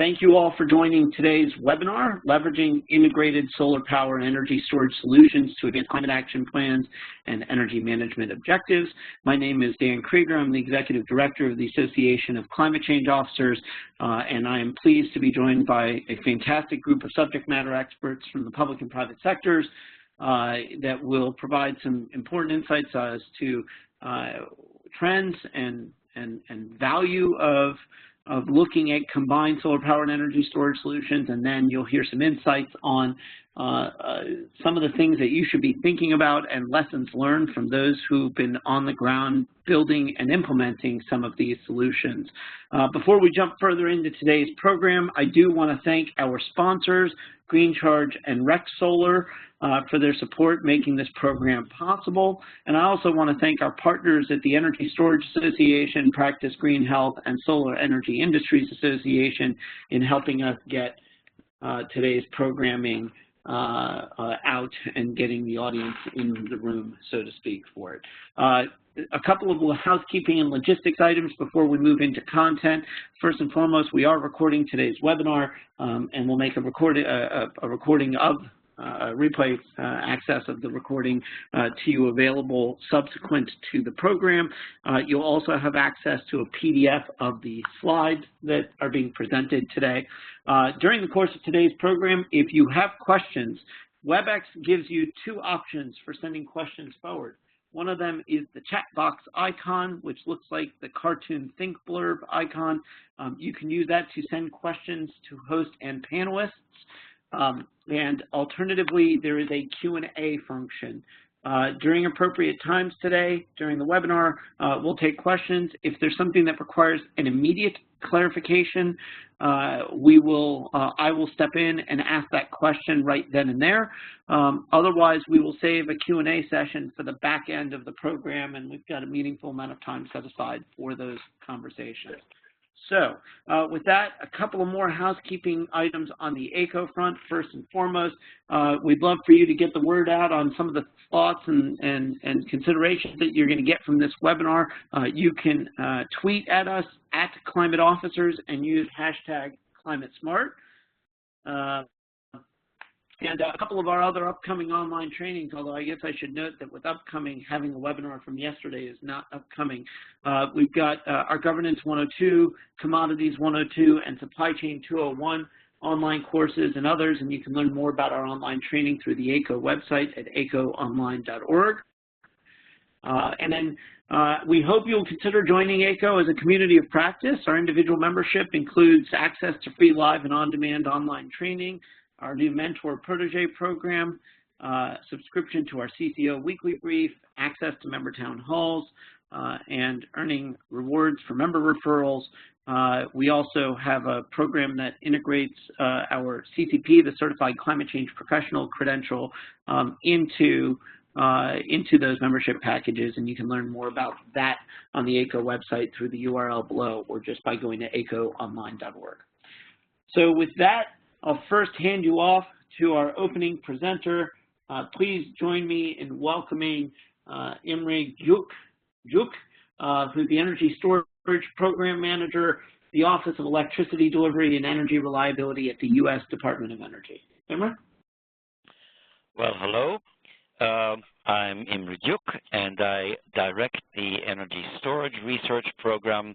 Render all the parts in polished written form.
Thank you all for joining today's webinar, Leveraging Integrated Solar Power and Energy Storage Solutions to Advance Climate Action Plans and Energy Management Objectives. My name is Dan Krieger. I'm the Executive Director of the Association of Climate Change Officers, and I am pleased to be joined by a fantastic group of subject matter experts from the public and private sectors that will provide some important insights as to trends and value of looking at combined solar power and energy storage solutions, and then you'll hear some insights on some of the things that you should be thinking about and lessons learned from those who've been on the ground building and implementing some of these solutions. Before we jump further into today's program, I do want to thank our sponsors, Green Charge and Rec Solar, for their support making this program possible. And I also want to thank our partners at the Energy Storage Association, Practice Green Health, and Solar Energy Industries Association in helping us get today's programming out and getting the audience in the room, so to speak, for it. A couple of housekeeping and logistics items before we move into content. First and foremost, we are recording today's webinar, and we'll make a recording of replay access of the recording to you available subsequent to the program. You'll also have access to a PDF of the slides that are being presented today. During the course of today's program, if you have questions, WebEx gives you two options for sending questions forward. One of them is the chat box icon, which looks like the cartoon Think blurb icon. You can use that to send questions to host and panelists. And alternatively, there is a Q&A function. During appropriate times today, during the webinar, we'll take questions. If there's something that requires an immediate clarification, I will step in and ask that question right then and there. Otherwise, we will save a Q&A session for the back end of the program, and we've got a meaningful amount of time set aside for those conversations. So with that, a couple of more housekeeping items on the ACO front. First and foremost, we'd love for you to get the word out on some of the thoughts and considerations that you're going to get from this webinar. You can tweet at us at Climate Officers and use hashtag ClimateSmart. And a couple of our other upcoming online trainings, although I guess I should note that with upcoming, having a webinar from yesterday is not upcoming. We've got our Governance 102, Commodities 102, and Supply Chain 201 online courses and others, and you can learn more about our online training through the ACO website at acoonline.org. And then we hope you'll consider joining ACO as a community of practice. Our individual membership includes access to free live and on-demand online training, our new Mentor Protege program, subscription to our CCO weekly brief, access to member town halls, and earning rewards for member referrals. We also have a program that integrates our CCP, the Certified Climate Change Professional credential, into those membership packages, and you can learn more about that on the ACO website through the URL below or just by going to acoonline.org. So with that, I'll first hand you off to our opening presenter. Please join me in welcoming Imre Gyuk, who's the Energy Storage Program Manager, the Office of Electricity Delivery and Energy Reliability at the U.S. Department of Energy. Imre? Well, hello. I'm Imre Gyuk, and I direct the Energy Storage Research Program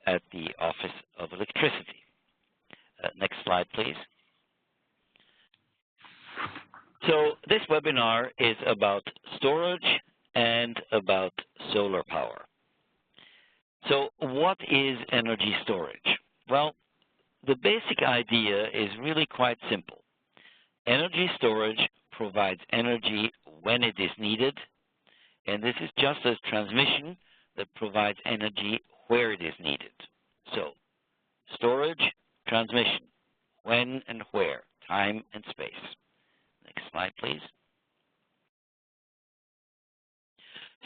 at the Office of Electricity. Next slide, please. So this webinar is about storage and about solar power. So what is energy storage? Well, the basic idea is really quite simple. Energy storage provides energy when it is needed, and this is just as transmission that provides energy where it is needed. So storage, transmission, when and where, time and space. Next slide, please.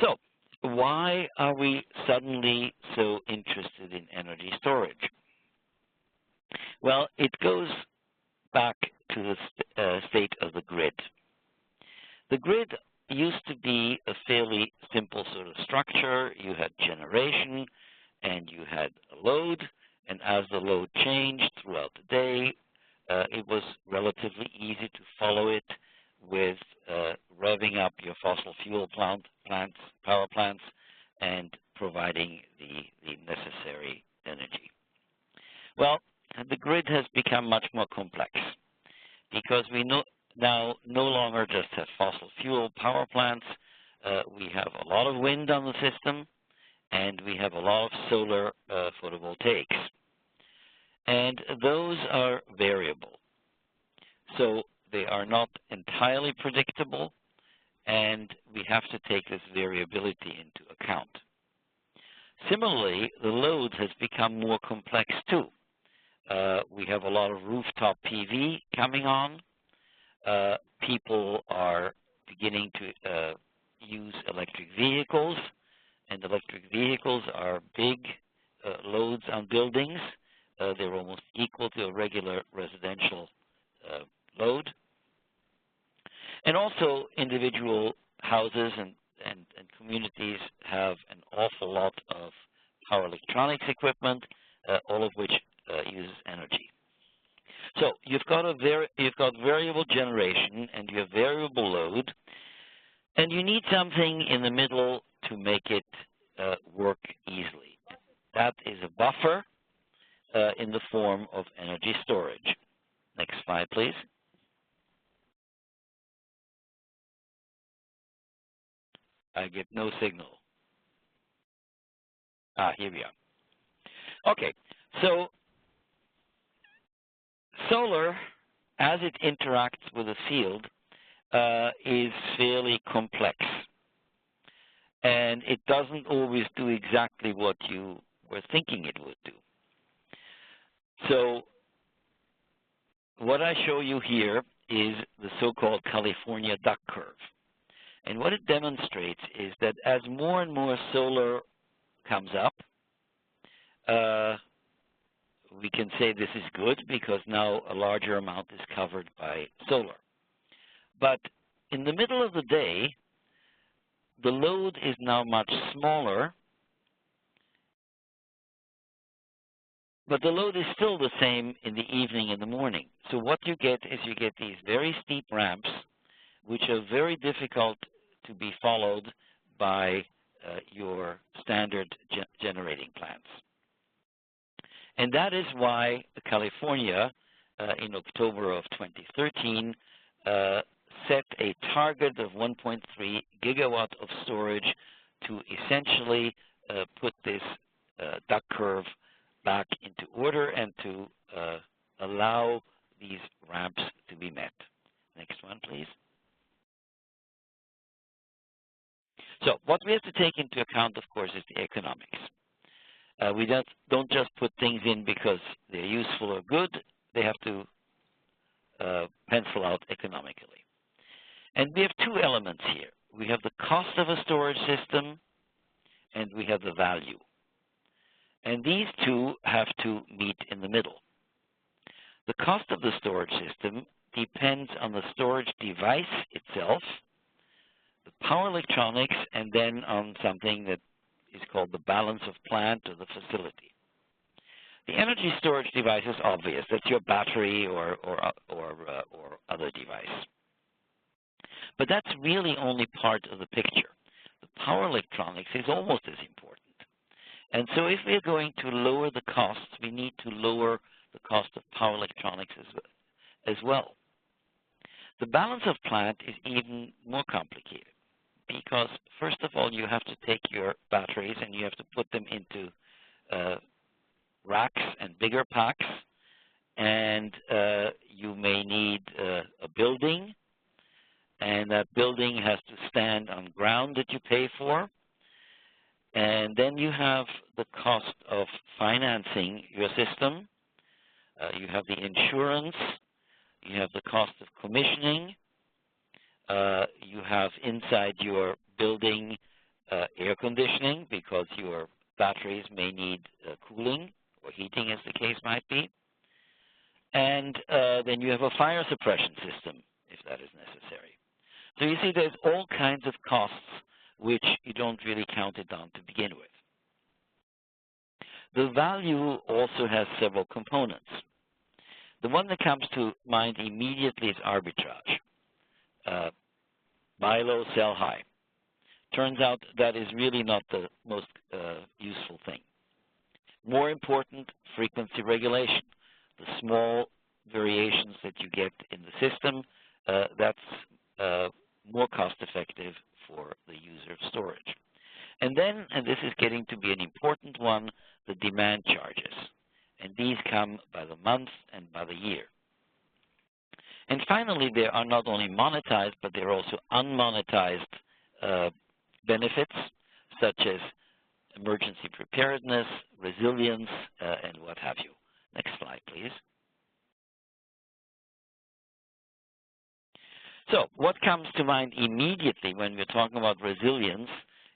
So, why are we suddenly so interested in energy storage? Well, it goes back to the state of the grid. The grid used to be a fairly simple sort of structure. You had generation, and you had a load, And as the load changed throughout the day, it was relatively easy to follow it with revving up your fossil fuel power plants, and providing the necessary energy. Well, the grid has become much more complex because we now no longer just have fossil fuel power plants. We have a lot of wind on the system, and we have a lot of solar photovoltaics. And those are variable. So they are not entirely predictable, and we have to take this variability into account. Similarly, the load has become more complex too. We have a lot of rooftop PV coming on. People are beginning to use electric vehicles, and electric vehicles are big loads on buildings. They're almost equal to a regular residential load. And also individual houses and communities have an awful lot of power electronics equipment, all of which uses energy. So you've got variable generation, and you have variable load, and you need something in the middle to make it work easily. That is a buffer in the form of energy storage. Next slide, please. I get no signal. Here we are. Okay, so solar, as it interacts with the field, is fairly complex. And it doesn't always do exactly what you were thinking it would do. So what I show you here is the so-called California Duct curve. And what it demonstrates is that as more and more solar comes up, we can say this is good because now a larger amount is covered by solar. But in the middle of the day, the load is now much smaller, but the load is still the same in the evening and the morning. So what you get is you get these very steep ramps, which are very difficult to be followed by your standard generating plants. And that is why California, in October of 2013, set a target of 1.3 gigawatt of storage to essentially put this duct curve back into order and to allow these ramps to be met. Next one, please. So what we have to take into account, of course, is the economics. We don't just put things in because they're useful or good. They have to pencil out economically. And we have two elements here. We have the cost of a storage system, and we have the value. And these two have to meet in the middle. The cost of the storage system depends on the storage device itself, the power electronics, and then on something that is called the balance of plant or the facility. The energy storage device is obvious. That's your battery or other device. But that's really only part of the picture. The power electronics is almost as important. And so if we're going to lower the costs, we need to lower the cost of power electronics as well. The balance of plant is even more complicated because, first of all, you have to take your batteries and you have to put them into racks and bigger packs, and you may need a building, and that building has to stand on ground that you pay for. And then you have the cost of financing your system. You have the insurance. You have the cost of commissioning. You have inside your building air conditioning because your batteries may need cooling or heating, as the case might be. And then you have a fire suppression system, if that is necessary. So you see there's all kinds of costs which you don't really count it on to begin with. the value also has several components. The one that comes to mind immediately is arbitrage. Buy low, sell high. Turns out that is really not the most useful thing. More important, frequency regulation. The small variations that you get in the system, that's more cost effective for the user of storage. And then, and this is getting to be an important one, the demand charges. And these come by the month and by the year. And finally, there are not only monetized, but there are also unmonetized benefits, such as emergency preparedness, resilience, and what have you. Next slide, please. So what comes to mind immediately when we're talking about resilience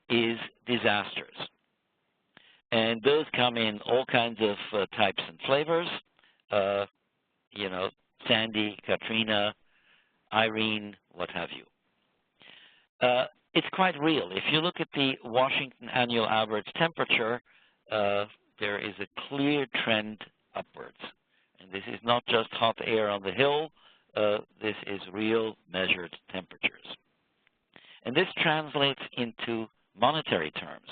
is disasters. And those come in all kinds of types and flavors, you know, Sandy, Katrina, Irene, what have you. It's quite real. If you look at the Washington annual average temperature, there is a clear trend upwards. And this is not just hot air on the hill, this is real measured temperatures. And this translates into monetary terms.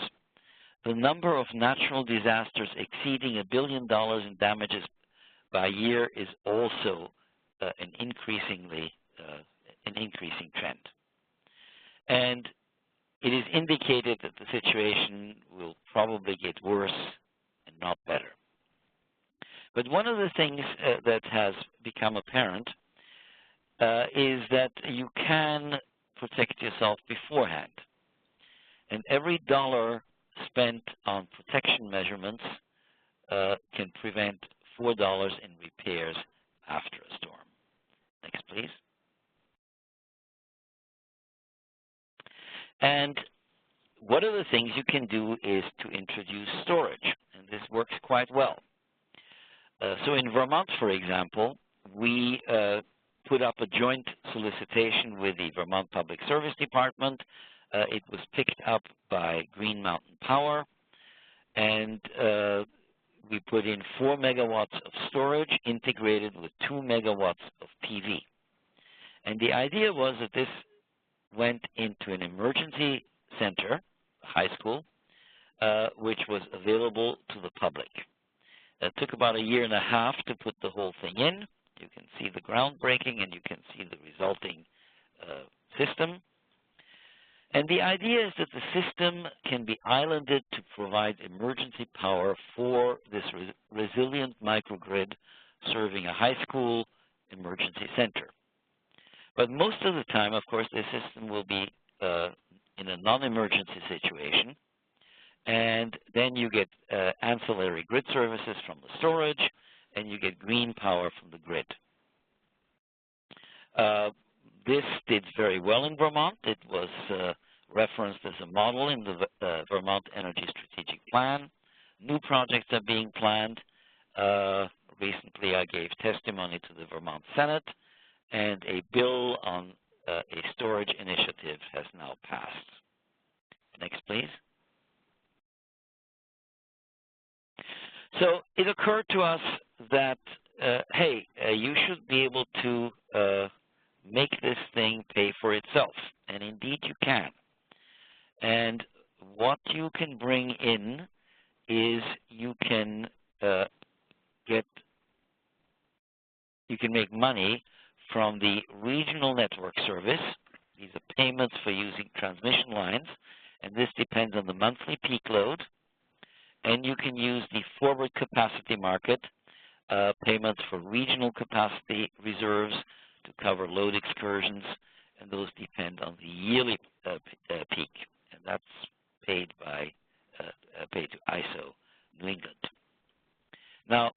The number of natural disasters exceeding $1 billion in damages by year is also an increasing trend. And it is indicated that the situation will probably get worse and not better. But one of the things that has become apparent is that you can protect yourself beforehand. And every dollar spent on protection measurements can prevent $4 in repairs after a storm. Next, please. And one of the things you can do is to introduce storage, and this works quite well. So in Vermont, for example, we put up a joint solicitation with the Vermont Public Service Department. It was picked up by Green Mountain Power, and we put in 4 megawatts of storage integrated with 2 megawatts of PV. And the idea was that this went into an emergency center, high school, which was available to the public. It took about 1.5 years to put the whole thing in. You can see the groundbreaking and you can see the resulting system. And the idea is that the system can be islanded to provide emergency power for this resilient microgrid serving a high school emergency center. But most of the time, of course, the system will be in a non-emergency situation. And then you get ancillary grid services from the storage, and you get green power from the grid. This did very well in Vermont. It was referenced as a model in the Vermont Energy Strategic Plan. New projects are being planned. Recently, I gave testimony to the Vermont Senate, and a bill on a storage initiative has now passed. Next, please. So it occurred to us that, hey, you should be able to make this thing pay for itself. And indeed you can. And what you can bring in is you can make money from the regional network service. These are payments for using transmission lines, and this depends on the monthly peak load. And you can use the forward capacity market, payments for regional capacity reserves to cover load excursions, and those depend on the yearly peak, and that's paid to ISO New England. Now,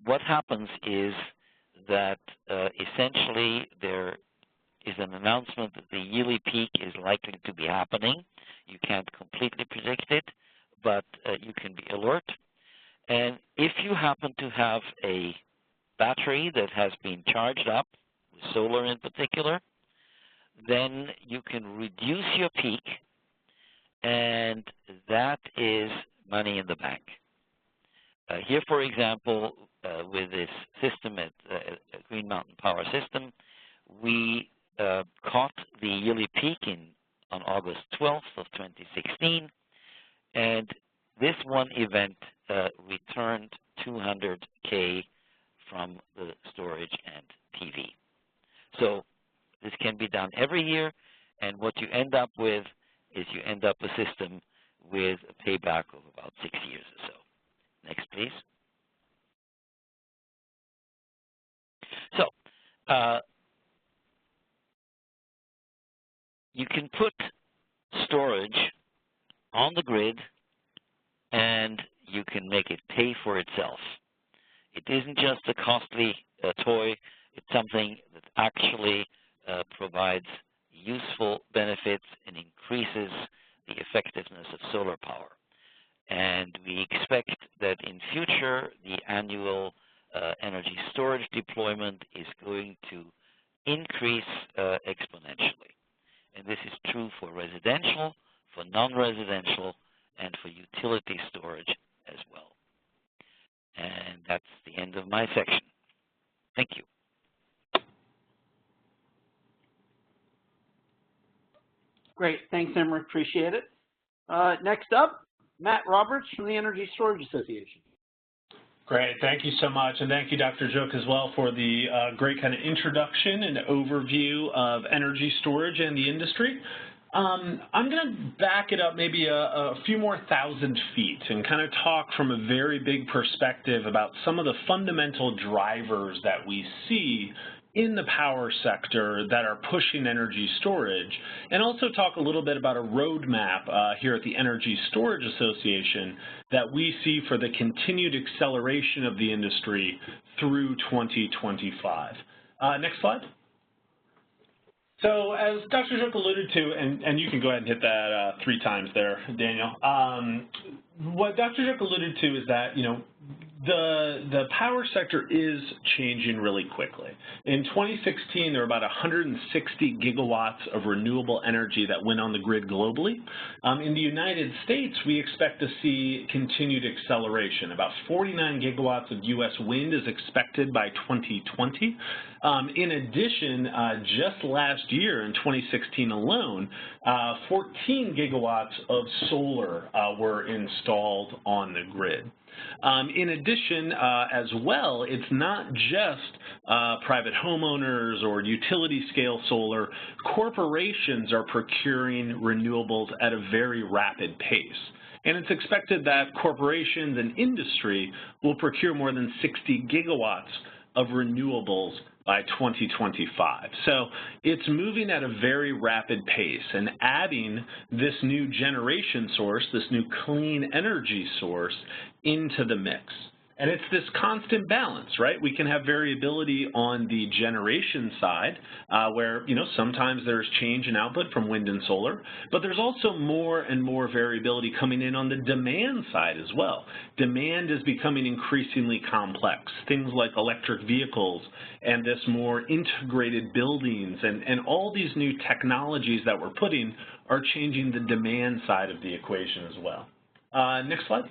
what happens is that essentially there is an announcement that the yearly peak is likely to be happening. You can't completely predict it, but you can be alert. And if you happen to have a battery that has been charged up, with solar in particular, then you can reduce your peak, and that is money in the bank. Here, for example, with this system at Green Mountain Power System, we caught the yearly peak on August 12th of 2016, and this one event returned 200K from the storage and PV. So this can be done every year, and what you end up with is you end up a system with a payback of about 6 years or so. Next, please. So you can put storage on the grid, and you can make it pay for itself. It isn't just a costly toy. It's something that actually provides useful benefits and increases the effectiveness of solar power. And we expect that in future, the annual energy storage deployment is going to increase exponentially. And this is true for residential, for non-residential, and for utility storage as well. And that's the end of my section. Thank you. Great. Thanks, Emmer. Appreciate it. Next up, Matt Roberts from the Energy Storage Association. Great. Thank you so much. And thank you, Dr. Jook, as well, for the great kind of introduction and overview of energy storage and the industry. I'm going to back it up maybe a few more 1,000 feet and kind of talk from a very big perspective about some of the fundamental drivers that we see in the power sector that are pushing energy storage, and also talk a little bit about a roadmap here at the Energy Storage Association that we see for the continued acceleration of the industry through 2025. Next slide. So as Dr. Jook alluded to, and you can go ahead and hit that 3 times there, Daniel, what Dr. Jook alluded to is that, you know, the power sector is changing really quickly. In 2016, there were about 160 gigawatts of renewable energy that went on the grid globally. In the United States, we expect to see continued acceleration. About 49 gigawatts of U.S. wind is expected by 2020. In addition, just last year in 2016 alone, 14 gigawatts of solar were installed on the grid. In addition, as well, it's not just private homeowners or utility scale solar. Corporations are procuring renewables at a very rapid pace. And it's expected that corporations and industry will procure more than 60 gigawatts of renewables by 2025. So it's moving at a very rapid pace, and adding this new generation source, this new clean energy source, into the mix. And it's this constant balance, right? We can have variability on the generation side where, you know, sometimes there's change in output from wind and solar, but there's also more and more variability coming in on the demand side as well. Demand is becoming increasingly complex. Things like electric vehicles and this more integrated buildings and all these new technologies that we're putting are changing the demand side of the equation as well. Next slide.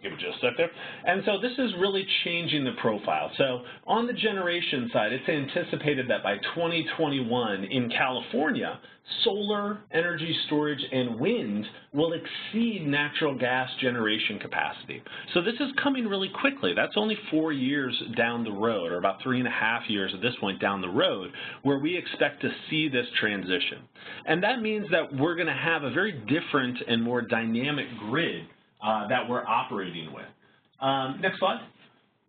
Give it just a sec there. And so this is really changing the profile. So on the generation side, it's anticipated that by 2021 in California, solar, energy storage, and wind will exceed natural gas generation capacity. So this is coming really quickly. That's only 4 years down the road, or about 3.5 years at this point down the road, where we expect to see this transition. And that means that we're going to have a very different and more dynamic grid that we're operating with. Next slide.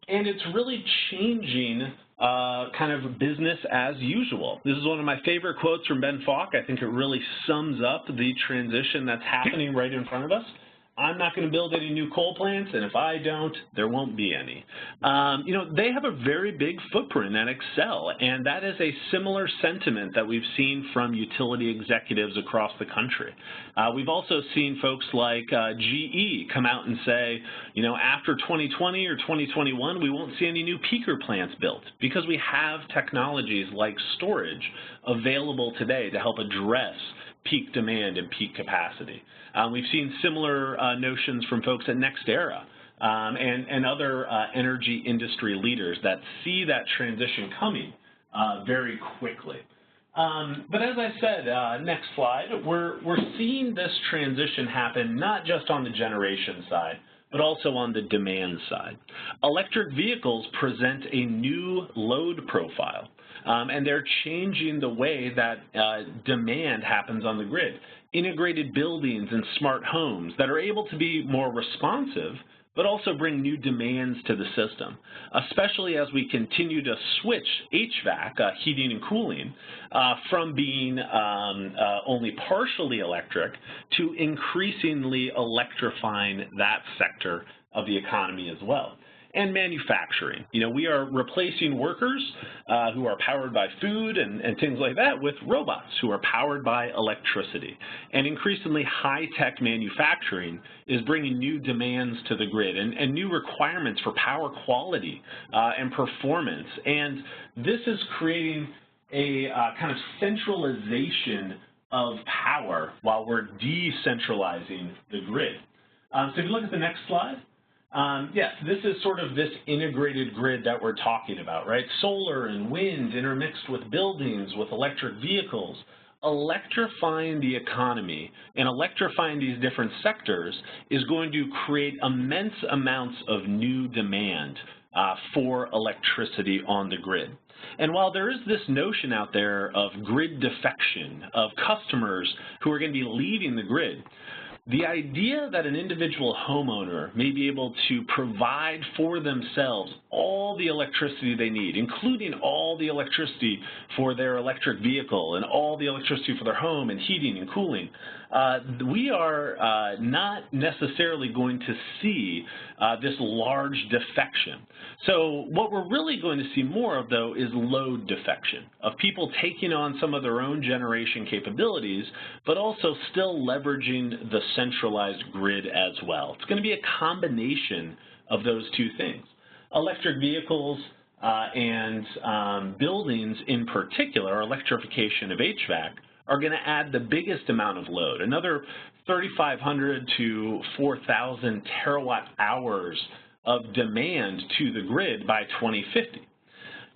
And it's really changing kind of business as usual. This is one of my favorite quotes from Ben Falk. I think it really sums up the transition that's happening right in front of us. I'm not going to build any new coal plants, and if I don't, there won't be any. You know, they have a very big footprint at Excel, and that is a similar sentiment that we've seen from utility executives across the country. We've also seen folks like GE come out and say, you know, after 2020 or 2021, we won't see any new peaker plants built because we have technologies like storage available today to help address peak demand and peak capacity. We've seen similar notions from folks at NextEra and other energy industry leaders that see that transition coming very quickly. But as I said, next slide, we're seeing this transition happen not just on the generation side, but also on the demand side. Electric vehicles present a new load profile, and they're changing the way that demand happens on the grid. Integrated buildings and smart homes that are able to be more responsive, but also bring new demands to the system, especially as we continue to switch HVAC, heating and cooling, from being only partially electric to increasingly electrifying that sector of the economy as well. And manufacturing. You know, we are replacing workers who are powered by food and things like that with robots who are powered by electricity. And increasingly high-tech manufacturing is bringing new demands to the grid and new requirements for power quality and performance. And this is creating a kind of centralization of power while we're decentralizing the grid. So if you look at the next slide, yes, this is sort of this integrated grid that we're talking about, right? Solar and wind intermixed with buildings, with electric vehicles. Electrifying the economy and electrifying these different sectors is going to create immense amounts of new demand for electricity on the grid. And while there is this notion out there of grid defection, of customers who are going to be leaving the grid, the idea that an individual homeowner may be able to provide for themselves all the electricity they need, including all the electricity for their electric vehicle and all the electricity for their home and heating and cooling, we are not necessarily going to see this large defection. So what we're really going to see more of, though, is load defection, of people taking on some of their own generation capabilities, but also still leveraging the centralized grid as well. It's going to be a combination of those two things. Electric vehicles and buildings in particular, electrification of HVAC, are going to add the biggest amount of load, another 3,500 to 4,000 terawatt hours of demand to the grid by 2050.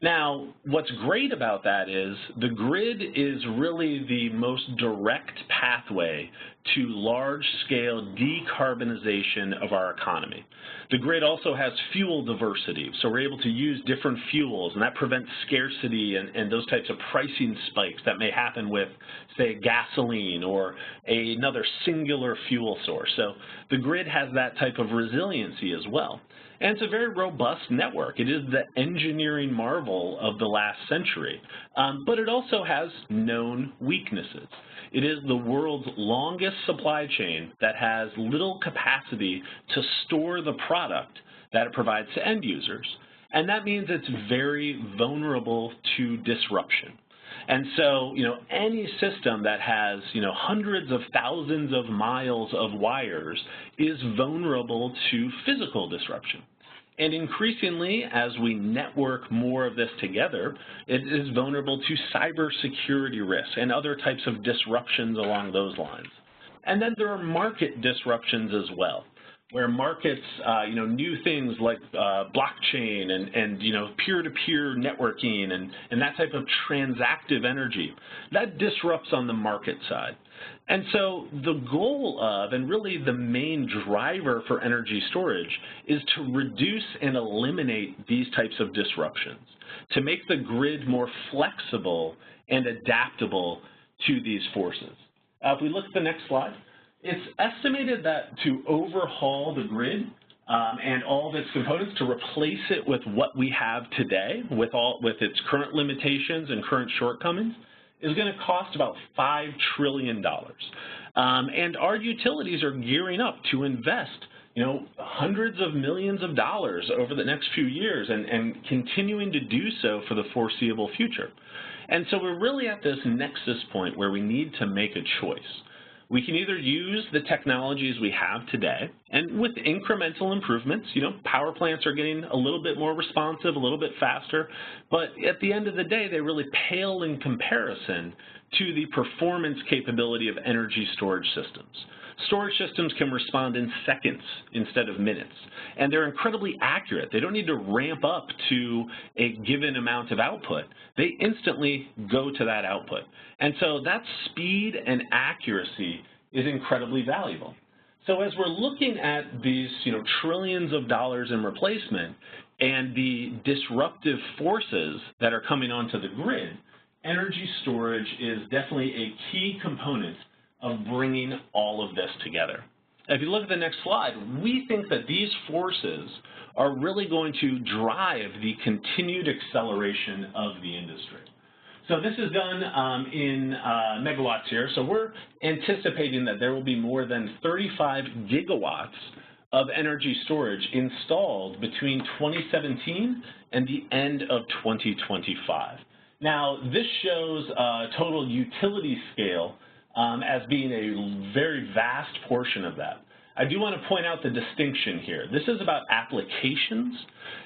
Now, what's great about that is the grid is really the most direct pathway to large-scale decarbonization of our economy. The grid also has fuel diversity, so we're able to use different fuels, and that prevents scarcity and those types of pricing spikes that may happen with, say, gasoline or another singular fuel source. So the grid has that type of resiliency as well. And it's a very robust network. It is the engineering marvel of the last century, but it also has known weaknesses. It is the world's longest supply chain that has little capacity to store the product that it provides to end users, and that means it's very vulnerable to disruption. And so, any system that has, hundreds of thousands of miles of wires is vulnerable to physical disruption. And increasingly, as we network more of this together, it is vulnerable to cybersecurity risks and other types of disruptions along those lines. And then there are market disruptions as well, where markets, new things like blockchain and peer-to-peer networking and that type of transactive energy, that disrupts on the market side. And so the goal of, and really the main driver for energy storage, is to reduce and eliminate these types of disruptions, to make the grid more flexible and adaptable to these forces. If we look at the next slide, it's estimated that to overhaul the grid and all of its components, to replace it with what we have today, with its current limitations and current shortcomings, is going to cost about $5 trillion. And our utilities are gearing up to invest, hundreds of millions of dollars over the next few years and continuing to do so for the foreseeable future. And so we're really at this nexus point where we need to make a choice. We can either use the technologies we have today, and with incremental improvements, power plants are getting a little bit more responsive, a little bit faster, but at the end of the day, they really pale in comparison to the performance capability of energy storage systems. Storage systems can respond in seconds instead of minutes, and they're incredibly accurate. They don't need to ramp up to a given amount of output. They instantly go to that output. And so that speed and accuracy is incredibly valuable. So as we're looking at these, trillions of dollars in replacement and the disruptive forces that are coming onto the grid, energy storage is definitely a key component of bringing all of this together. If you look at the next slide, we think that these forces are really going to drive the continued acceleration of the industry. So this is done in megawatts here. So we're anticipating that there will be more than 35 gigawatts of energy storage installed between 2017 and the end of 2025. Now, this shows total utility scale as being a very vast portion of that. I do want to point out the distinction here. This is about applications,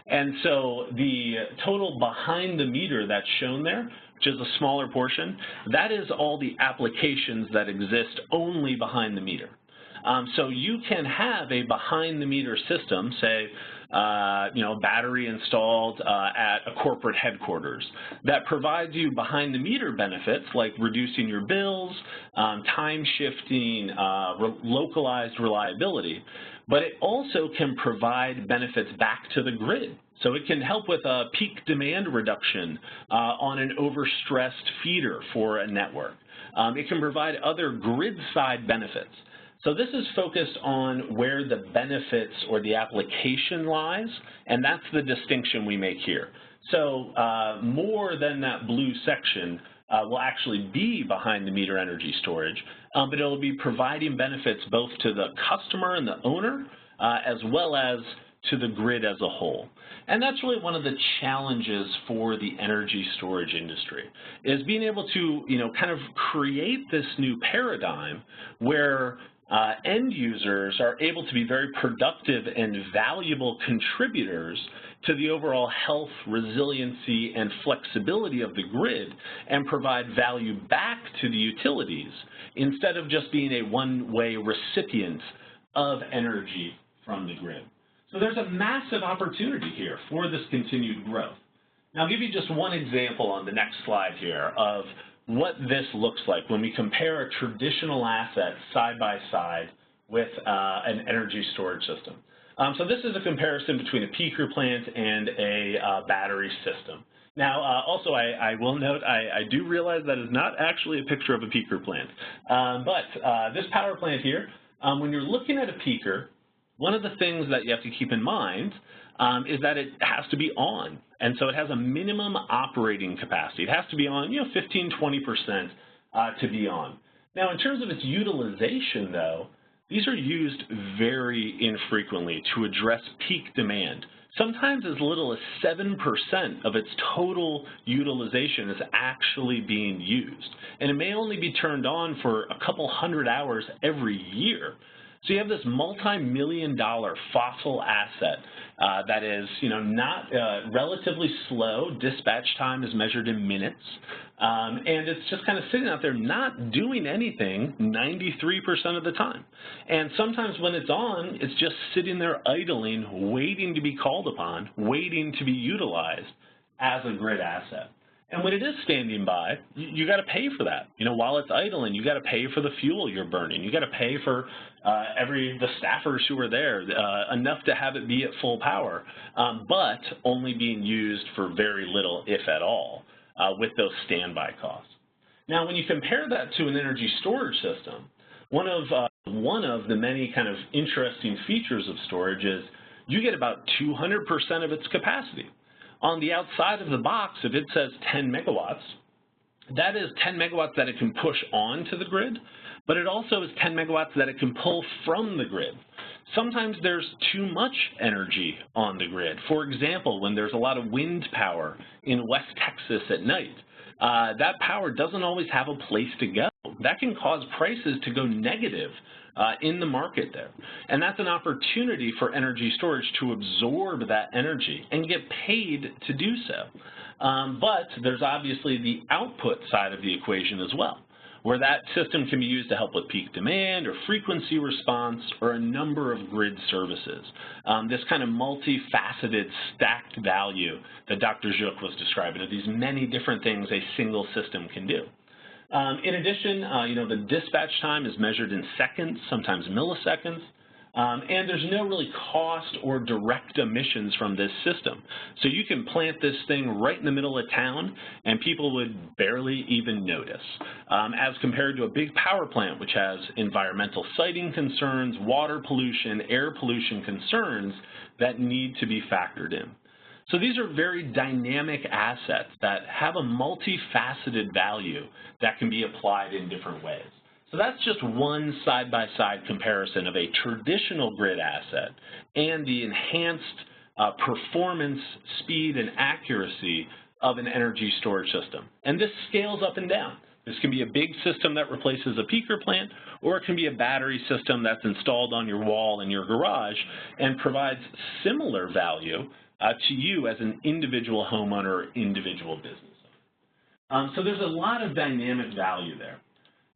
and so the total behind the meter that's shown there, which is a smaller portion, that is all the applications that exist only behind the meter. So you can have a behind the meter system, say, battery installed at a corporate headquarters that provides you behind the meter benefits like reducing your bills, time shifting, localized reliability, but it also can provide benefits back to the grid. So it can help with a peak demand reduction on an overstressed feeder for a network. It can provide other grid side benefits. So this is focused on where the benefits or the application lies, and that's the distinction we make here. So more than that blue section will actually be behind the meter energy storage, but it'll be providing benefits both to the customer and the owner, as well as to the grid as a whole. And that's really one of the challenges for the energy storage industry, is being able to, kind of create this new paradigm where end users are able to be very productive and valuable contributors to the overall health, resiliency, and flexibility of the grid and provide value back to the utilities instead of just being a one-way recipient of energy from the grid. So there's a massive opportunity here for this continued growth. Now I'll give you just one example on the next slide here of what this looks like when we compare a traditional asset side by side with an energy storage system. So this is a comparison between a peaker plant and a battery system. Now, also, I will note, I do realize that is not actually a picture of a peaker plant. But this power plant here, when you're looking at a peaker, one of the things that you have to keep in mind is that it has to be on. And so it has a minimum operating capacity. It has to be on, 15, 20% to be on. Now, in terms of its utilization, though, these are used very infrequently to address peak demand. Sometimes as little as 7% of its total utilization is actually being used. And it may only be turned on for a couple hundred hours every year. So you have this multi-million-dollar fossil asset that is, not relatively slow. Dispatch time is measured in minutes. And it's just kind of sitting out there not doing anything 93% of the time. And sometimes when it's on, it's just sitting there idling, waiting to be called upon, waiting to be utilized as a grid asset. And when it is standing by, you got to pay for that. While it's idling, you got to pay for the fuel you're burning. You got to pay for the staffers who are there, enough to have it be at full power, but only being used for very little, if at all, with those standby costs. Now, when you compare that to an energy storage system, one of the many kind of interesting features of storage is you get about 200% of its capacity. On the outside of the box, if it says 10 megawatts, that is 10 megawatts that it can push onto the grid, but it also is 10 megawatts that it can pull from the grid. Sometimes there's too much energy on the grid. For example, when there's a lot of wind power in West Texas at night, that power doesn't always have a place to go. That can cause prices to go negative in the market there. And that's an opportunity for energy storage to absorb that energy and get paid to do so. But there's obviously the output side of the equation as well, where that system can be used to help with peak demand or frequency response or a number of grid services. This kind of multifaceted stacked value that Dr. Duct was describing, of these many different things a single system can do. In addition, the dispatch time is measured in seconds, sometimes milliseconds, and there's no really cost or direct emissions from this system. So you can plant this thing right in the middle of town and people would barely even notice, as compared to a big power plant which has environmental siting concerns, water pollution, air pollution concerns that need to be factored in. So these are very dynamic assets that have a multifaceted value that can be applied in different ways. So that's just one side-by-side comparison of a traditional grid asset and the enhanced performance, speed, and accuracy of an energy storage system. And this scales up and down. This can be a big system that replaces a peaker plant, or it can be a battery system that's installed on your wall in your garage and provides similar value to you as an individual homeowner or individual business owner. So there's a lot of dynamic value there.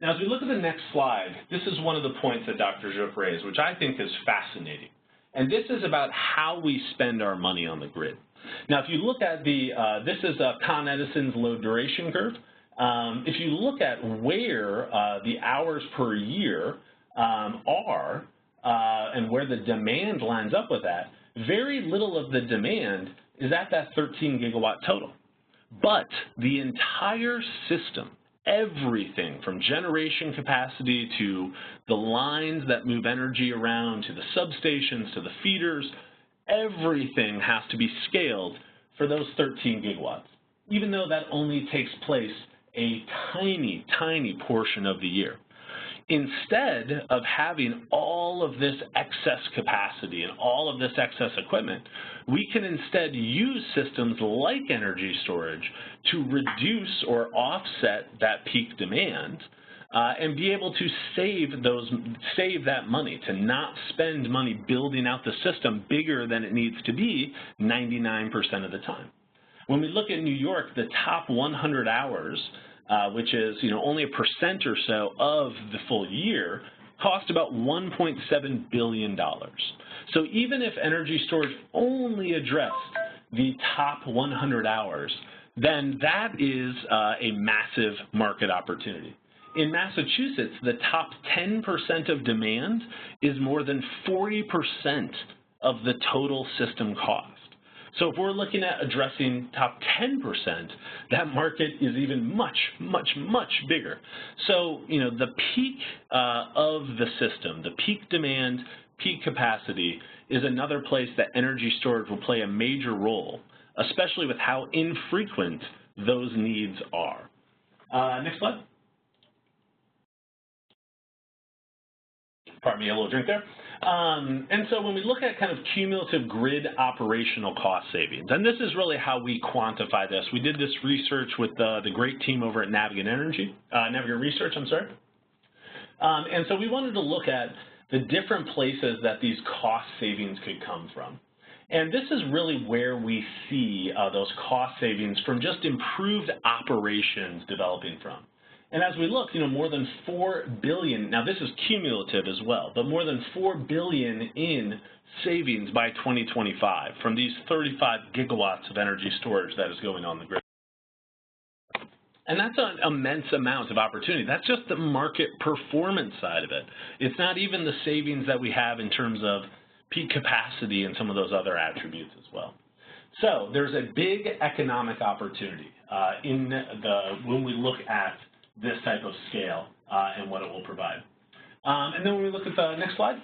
Now, as we look at the next slide, this is one of the points that Dr. Duct raised, which I think is fascinating. And this is about how we spend our money on the grid. Now, if you look at this is Con Edison's load duration curve. If you look at where the hours per year are and where the demand lines up with that, very little of the demand is at that 13 gigawatt total. But the entire system, everything from generation capacity to the lines that move energy around to the substations to the feeders, everything has to be scaled for those 13 gigawatts, even though that only takes place a tiny, tiny portion of the year. Instead of having all of this excess capacity and all of this excess equipment, we can instead use systems like energy storage to reduce or offset that peak demand and be able to save that money, to not spend money building out the system bigger than it needs to be 99% of the time. When we look at New York, the top 100 hours, which is only 1% or so of the full year, cost about $1.7 billion. So even if energy storage only addressed the top 100 hours, then that is a massive market opportunity. In Massachusetts, the top 10% of demand is more than 40% of the total system cost. So if we're looking at addressing top 10%, that market is even much, much, much bigger. So, the peak of the system, the peak demand, peak capacity is another place that energy storage will play a major role, especially with how infrequent those needs are. Next slide. Pardon me, a little drink there. And so when we look at kind of cumulative grid operational cost savings, and this is really how we quantify this. We did this research with the great team over at Navigant Research, and so we wanted to look at the different places that these cost savings could come from. And this is really where we see those cost savings from just improved operations developing from. And as we look, more than $4 billion, now this is cumulative as well, but more than $4 billion in savings by 2025 from these 35 gigawatts of energy storage that is going on the grid. And that's an immense amount of opportunity. That's just the market performance side of it. It's not even the savings that we have in terms of peak capacity and some of those other attributes as well. So there's a big economic opportunity when we look at this type of scale and what it will provide. And then when we look at the next slide.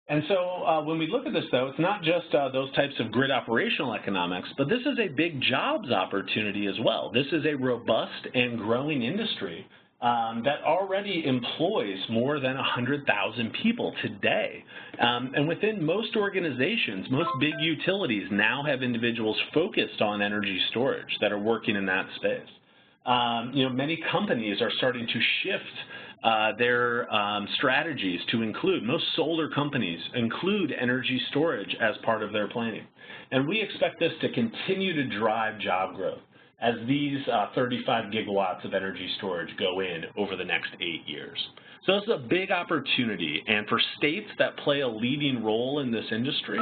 And so when we look at this, though, it's not just those types of grid operational economics, but this is a big jobs opportunity as well. This is a robust and growing industry that already employs more than 100,000 people today. And within most organizations, most big utilities now have individuals focused on energy storage that are working in that space. Many companies are starting to shift their strategies to include, most solar companies include energy storage as part of their planning. And we expect this to continue to drive job growth as these 35 gigawatts of energy storage go in over the next 8 years. So this is a big opportunity, and for states that play a leading role in this industry,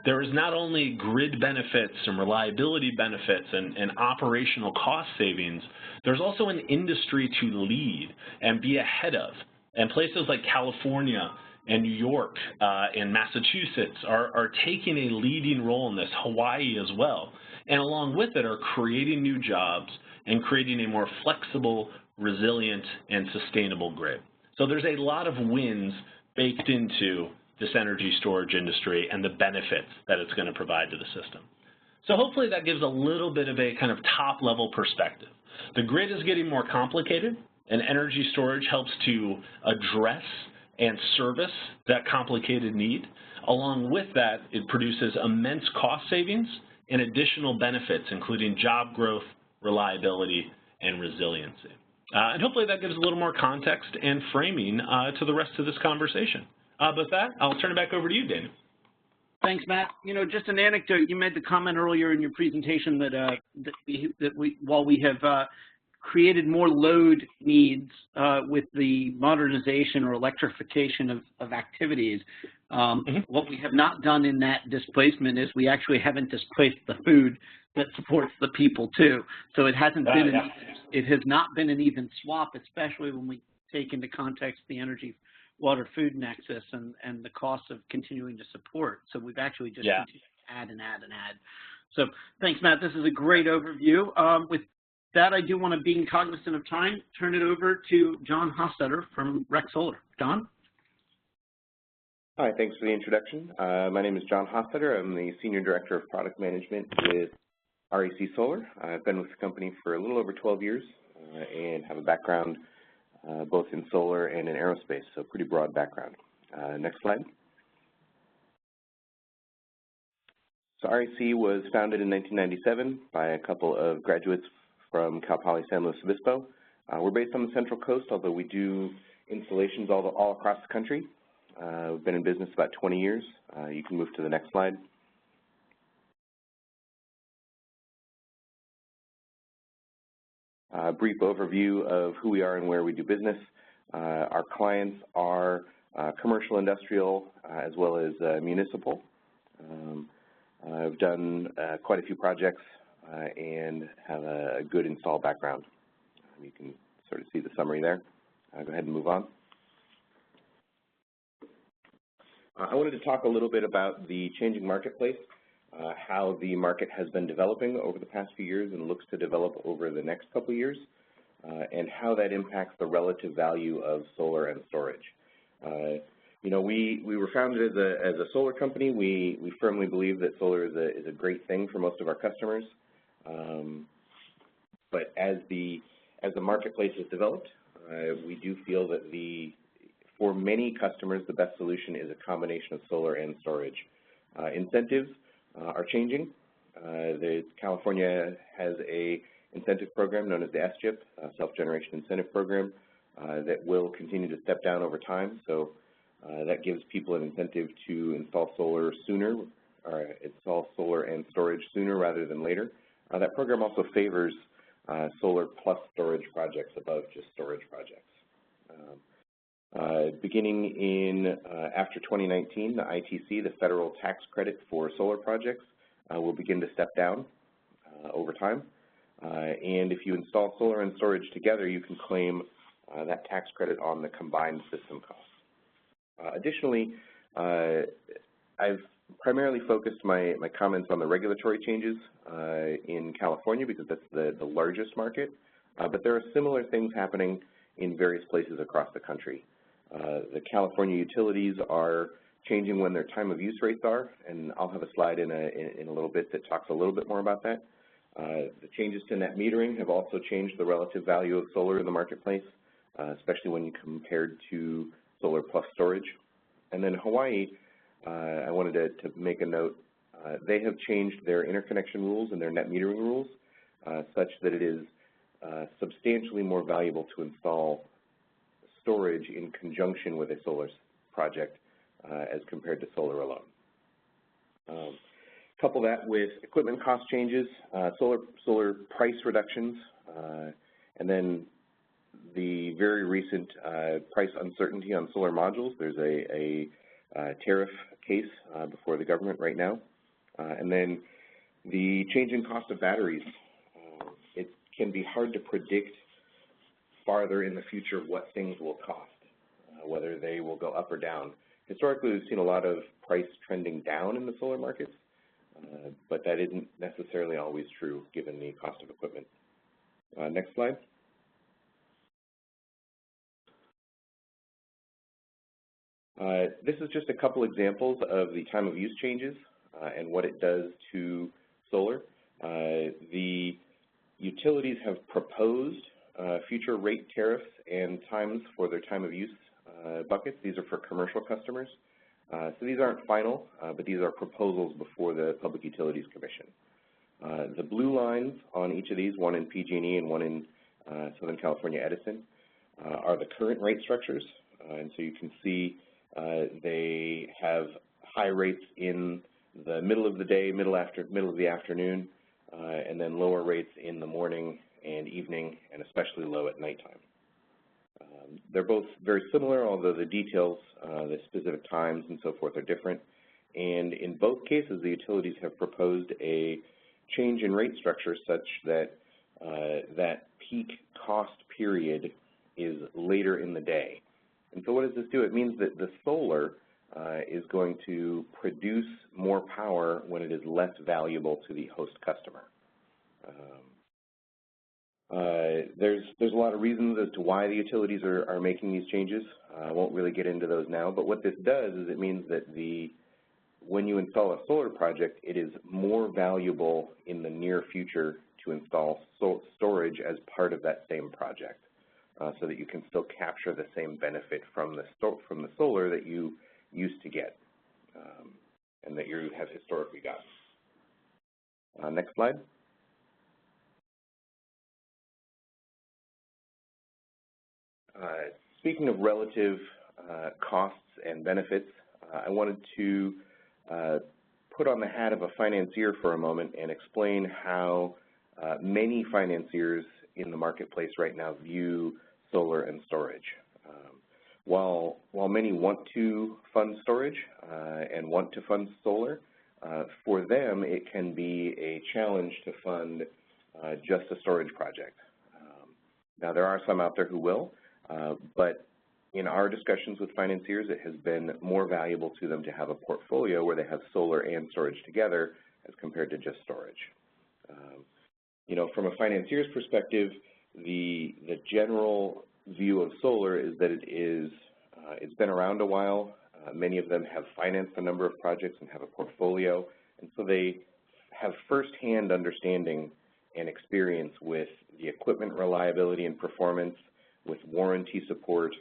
there is not only grid benefits and reliability benefits and operational cost savings, there's also an industry to lead and be ahead of. And places like California and New York and Massachusetts are taking a leading role in this, Hawaii as well. And along with it are creating new jobs and creating a more flexible, resilient, and sustainable grid. So there's a lot of wins baked into this energy storage industry and the benefits that it's going to provide to the system. So hopefully that gives a little bit of a kind of top-level perspective. The grid is getting more complicated, and energy storage helps to address and service that complicated need. Along with that, it produces immense cost savings and additional benefits, including job growth, reliability, and resiliency. And hopefully that gives a little more context and framing to the rest of this conversation. With that, I'll turn it back over to you, Daniel. Thanks, Matt. Just an anecdote. You made the comment earlier in your presentation that while we have created more load needs with the modernization or electrification of activities, what we have not done in that displacement is we actually haven't displaced the food that supports the people too. So it hasn't been it has not been an even swap, especially when we take into context the energy, water, food nexus and the cost of continuing to support. So we've actually just continued to add and add and add. So thanks, Matt. This is a great overview. With that, I do want to, being cognizant of time, turn it over to John Hostetter from REC Solar. John? Hi, thanks for the introduction. My name is John Hostetter. I'm the Senior Director of Product Management with REC Solar. I've been with the company for a little over 12 years and have a background both in solar and in aerospace, so pretty broad background. Next slide. So REC was founded in 1997 by a couple of graduates from Cal Poly San Luis Obispo. We're based on the Central Coast, although we do installations all across the country. We've been in business about 20 years. You can move to the next slide. A brief overview of who we are and where we do business. Our clients are commercial, industrial, as well as municipal. I've done quite a few projects and have a good install background. You can sort of see the summary there. Go ahead and move on. I wanted to talk a little bit about the changing marketplace, how the market has been developing over the past few years and looks to develop over the next couple of years, and how that impacts the relative value of solar and storage. We were founded as a solar company. We firmly believe that solar is a great thing for most of our customers. But as the marketplace has developed, we do feel that for many customers, the best solution is a combination of solar and storage. Incentives are changing. California has a incentive program known as the SGIP, Self-Generation Incentive Program, that will continue to step down over time. So that gives people an incentive to install solar sooner, or install solar and storage sooner rather than later. That program also favors solar plus storage projects above just storage projects. Beginning in after 2019, the ITC, the federal tax credit for solar projects, will begin to step down over time. And if you install solar and storage together, you can claim that tax credit on the combined system costs. Additionally, I've primarily focused my comments on the regulatory changes in California because that's the largest market, but there are similar things happening in various places across the country. The California utilities are changing when their time of use rates are, and I'll have a slide in a little bit that talks a little bit more about that. The changes to net metering have also changed the relative value of solar in the marketplace. especially when you compared to solar plus storage. And then Hawaii, I wanted to make a note. They have changed their interconnection rules and their net metering rules such that it is substantially more valuable to install storage in conjunction with a solar project as compared to solar alone. Couple that with equipment cost changes, solar price reductions, and then the very recent price uncertainty on solar modules. There's a tariff case before the government right now. And then the changing cost of batteries. It can be hard to predict farther in the future what things will cost, whether they will go up or down. Historically, we've seen a lot of price trending down in the solar markets, but that isn't necessarily always true given the cost of equipment. Next slide. This is just a couple examples of the time of use changes and what it does to solar. The utilities have proposed future rate tariffs and times for their time of use buckets. These are for commercial customers. So these aren't final, but these are proposals before the Public Utilities Commission. The blue lines on each of these, one in PG&E and one in Southern California Edison, are the current rate structures. And so you can see they have high rates in the middle of the day, middle of the afternoon, and then lower rates in the morning and evening, and especially low at nighttime. They're both very similar, although the details, the specific times and so forth are different. And in both cases, the utilities have proposed a change in rate structure such that that peak cost period is later in the day. And so what does this do? It means that the solar is going to produce more power when it is less valuable to the host customer. There's a lot of reasons as to why the utilities are making these changes. I won't really get into those now, but what this does is it means that when you install a solar project, it is more valuable in the near future to install storage as part of that same project, so that you can still capture the same benefit from the solar that you used to get and that you have historically gotten. Next slide. Speaking of relative costs and benefits, I wanted to put on the hat of a financier for a moment and explain how many financiers in the marketplace right now view solar and storage. While many want to fund storage and want to fund solar, for them it can be a challenge to fund just a storage project. Now there are some out there who will, but in our discussions with financiers, it has been more valuable to them to have a portfolio where they have solar and storage together as compared to just storage. You know, from a financier's perspective, the general view of solar is that it's been around a while. Many of them have financed a number of projects and have a portfolio, and so they have firsthand understanding and experience with the equipment reliability and performance, with warranty support,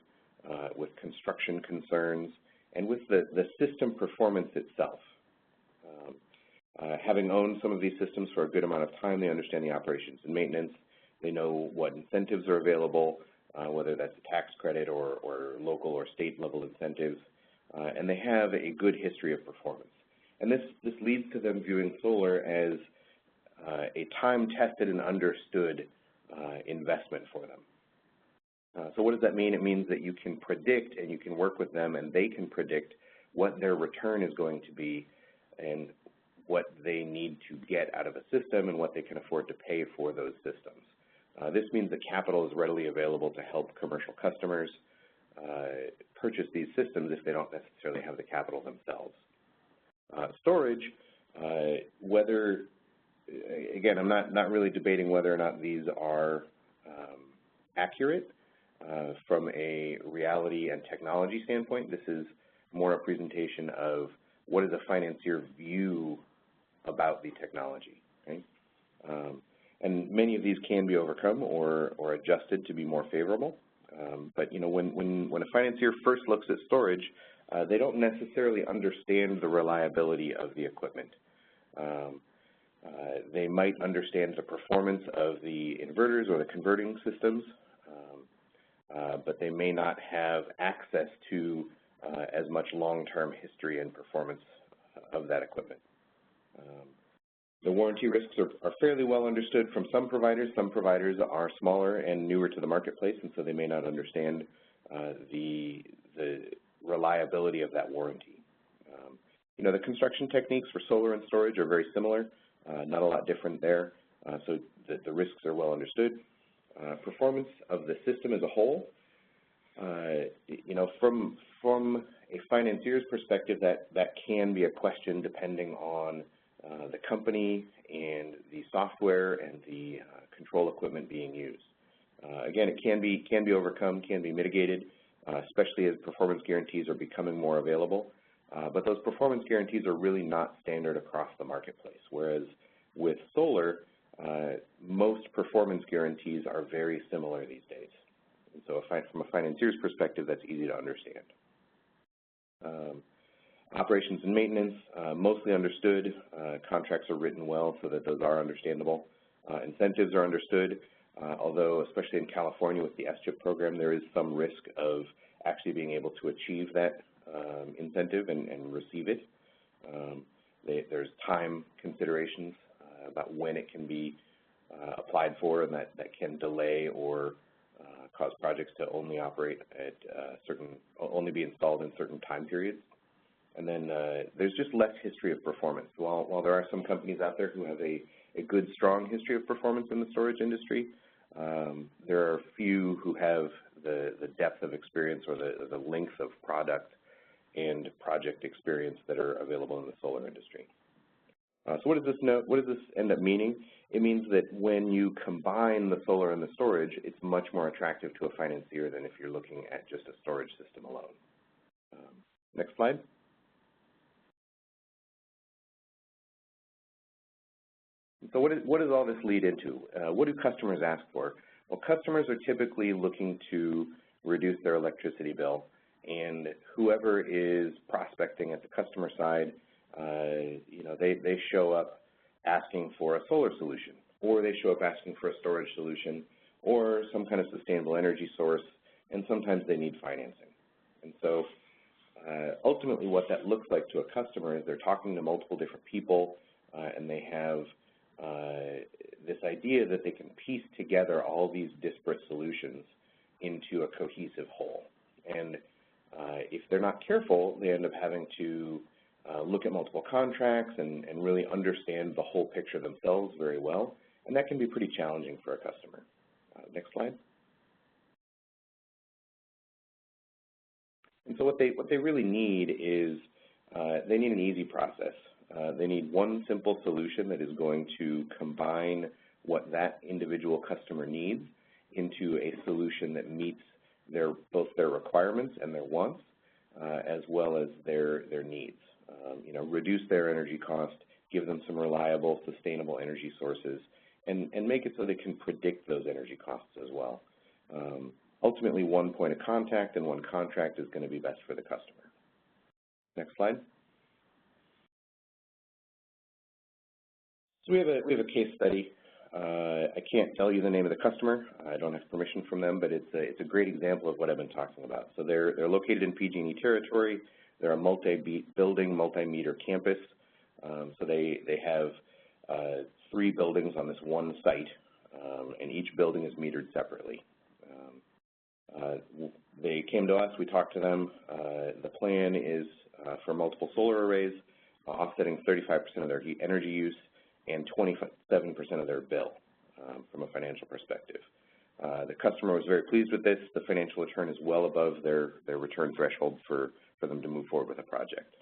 with construction concerns, and with the system performance itself. Having owned some of these systems for a good amount of time, they understand the operations and maintenance. They know what incentives are available, whether that's a tax credit or local or state level incentives, and they have a good history of performance. And this leads to them viewing solar as a time-tested and understood investment for them. So what does that mean? It means that you can predict and you can work with them and they can predict what their return is going to be and what they need to get out of a system and what they can afford to pay for those systems. This means that capital is readily available to help commercial customers purchase these systems if they don't necessarily have the capital themselves. Storage, whether, again, I'm not really debating whether or not these are accurate from a reality and technology standpoint. This is more a presentation of what is a financier view about the technology. Okay? And many of these can be overcome or adjusted to be more favorable. But when a financier first looks at storage, they don't necessarily understand the reliability of the equipment. They might understand the performance of the inverters or the converting systems, but they may not have access to as much long-term history and performance of that equipment. The warranty risks are fairly well understood from some providers. Some providers are smaller and newer to the marketplace, and so they may not understand the reliability of that warranty. The construction techniques for solar and storage are very similar, not a lot different there, so the risks are well understood. Performance of the system as a whole, from a financier's perspective, that can be a question depending on the company and the software and the control equipment being used. Again, it can be overcome, can be mitigated, especially as performance guarantees are becoming more available. But those performance guarantees are really not standard across the marketplace, whereas with solar, most performance guarantees are very similar these days. And so from a financier's perspective, that's easy to understand. Operations and maintenance, mostly understood. Contracts are written well so that those are understandable. Incentives are understood, although especially in California with the SCHIP program, there is some risk of actually being able to achieve that incentive and receive it. There's time considerations about when it can be applied for, and that can delay or cause projects to only operate at only be installed in certain time periods. And then there's just less history of performance. While there are some companies out there who have a good, strong history of performance in the storage industry, there are few who have the depth of experience or the length of product and project experience that are available in the solar industry. So what does this end up meaning? It means that when you combine the solar and the storage, it's much more attractive to a financier than if you're looking at just a storage system alone. Next slide. So what does all this lead into? What do customers ask for? Well, customers are typically looking to reduce their electricity bill, and whoever is prospecting at the customer side, they show up asking for a solar solution, or they show up asking for a storage solution, or some kind of sustainable energy source, and sometimes they need financing. And so ultimately what that looks like to a customer is they're talking to multiple different people, and they have this idea that they can piece together all these disparate solutions into a cohesive whole. And if they're not careful, they end up having to look at multiple contracts and really understand the whole picture themselves very well, and that can be pretty challenging for a customer. Next slide. And so what they really need is they need an easy process. They need one simple solution that is going to combine what that individual customer needs into a solution that meets both their requirements and their wants, as well as their needs. Reduce their energy cost, give them some reliable, sustainable energy sources, and make it so they can predict those energy costs as well. Ultimately, one point of contact and one contract is going to be best for the customer. Next slide. So we have a case study. I can't tell you the name of the customer. I don't have permission from them, but it's a great example of what I've been talking about. So they're located in PG&E territory. They're a multi-building, multi-meter campus. So they have 3 buildings on this one site, and each building is metered separately. They came to us. We talked to them. The plan is for multiple solar arrays, offsetting 35% of their heat energy use and 27% of their bill from a financial perspective. The customer was very pleased with this. The financial return is well above their return threshold for them to move forward with a project.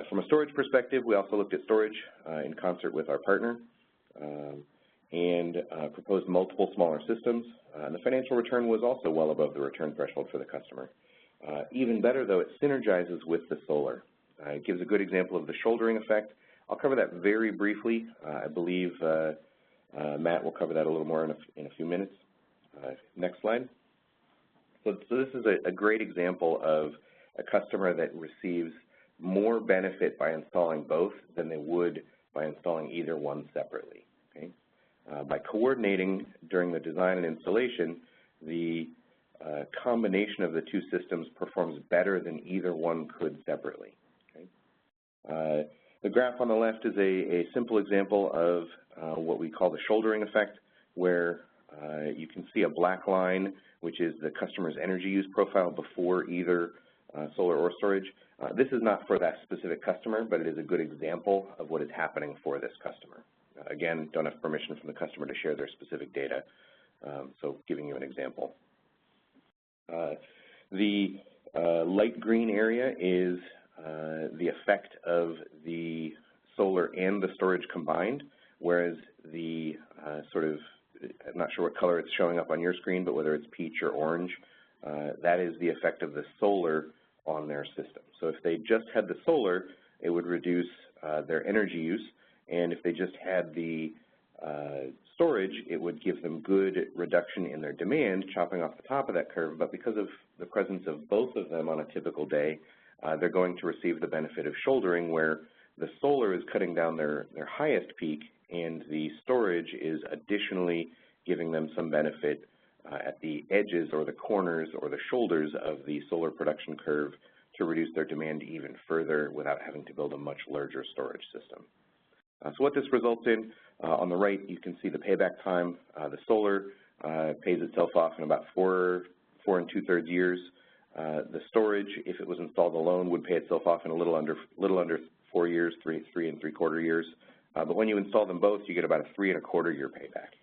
From a storage perspective, we also looked at storage in concert with our partner and proposed multiple smaller systems. And the financial return was also well above the return threshold for the customer. Even better, though, it synergizes with the solar. It gives a good example of the shouldering effect. I'll cover that very briefly. I believe Matt will cover that a little more in a few minutes. Next slide. So this is a great example of a customer that receives more benefit by installing both than they would by installing either one separately. Okay? By coordinating during the design and installation, the combination of the two systems performs better than either one could separately. Okay? The graph on the left is a simple example of what we call the shouldering effect, where you can see a black line, which is the customer's energy use profile before either solar or storage. This is not for that specific customer, but it is a good example of what is happening for this customer. Again, don't have permission from the customer to share their specific data, so giving you an example. The light green area is the effect of the solar and the storage combined, whereas the I'm not sure what color it's showing up on your screen, but whether it's peach or orange, that is the effect of the solar on their system. So if they just had the solar, it would reduce their energy use, and if they just had the storage, it would give them good reduction in their demand, chopping off the top of that curve. But because of the presence of both of them on a typical day, they're going to receive the benefit of shouldering, where the solar is cutting down their highest peak, and the storage is additionally giving them some benefit at the edges or the corners or the shoulders of the solar production curve to reduce their demand even further without having to build a much larger storage system. So what this results in, on the right, you can see the payback time. The solar pays itself off in about 4 2/3 years. The storage, if it was installed alone, would pay itself off in a little under 4 years, 3 3/4 years. But when you install them both, you get about a 3 1/4 year payback.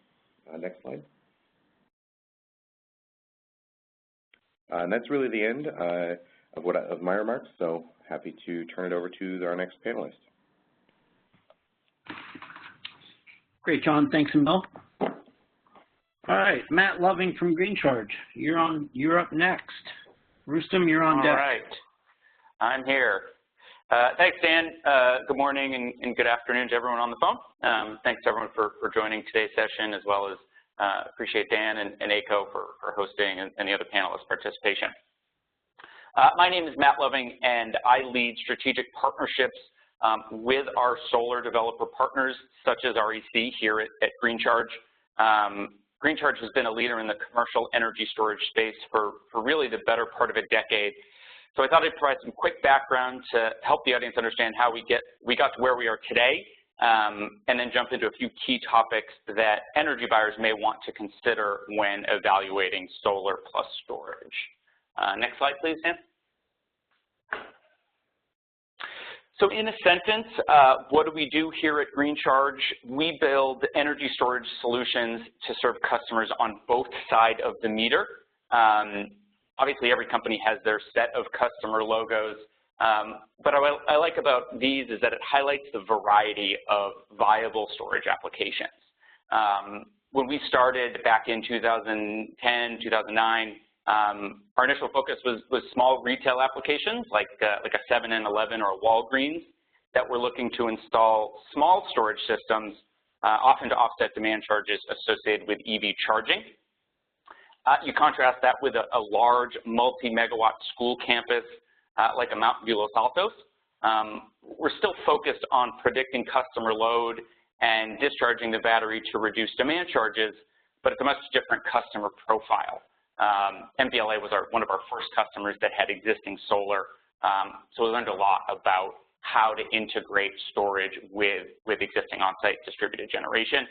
Next slide. And that's really the end of my remarks, so happy to turn it over to our next panelist. Great, John. Thanks, and Bill. All right, Matt Loving from Green Charge. You're up next. Rustam, you're on deck. All right, I'm here. Thanks, Dan. Good morning and good afternoon to everyone on the phone. Thanks everyone for joining today's session, as well as appreciate Dan and ACO for hosting and the other panelists' participation. My name is Matt Loving, and I lead strategic partnerships with our solar developer partners, such as REC here at Green Charge. Green Charge has been a leader in the commercial energy storage space for really the better part of a decade. So I thought I'd provide some quick background to help the audience understand how we got to where we are today, and then jump into a few key topics that energy buyers may want to consider when evaluating solar plus storage. Next slide, please, Dan. So in a sentence, what do we do here at Green Charge? We build energy storage solutions to serve customers on both sides of the meter. Obviously, every company has their set of customer logos, but what I like about these is that it highlights the variety of viable storage applications. When we started back in 2010, 2009, our initial focus was small retail applications like a 7-Eleven or a Walgreens that were looking to install small storage systems, often to offset demand charges associated with EV charging. You contrast that with a large multi-megawatt school campus like a Mountain View Los Altos. We're still focused on predicting customer load and discharging the battery to reduce demand charges, but it's a much different customer profile. MPLA was one of our first customers that had existing solar, so we learned a lot about how to integrate storage with existing on-site distributed generation.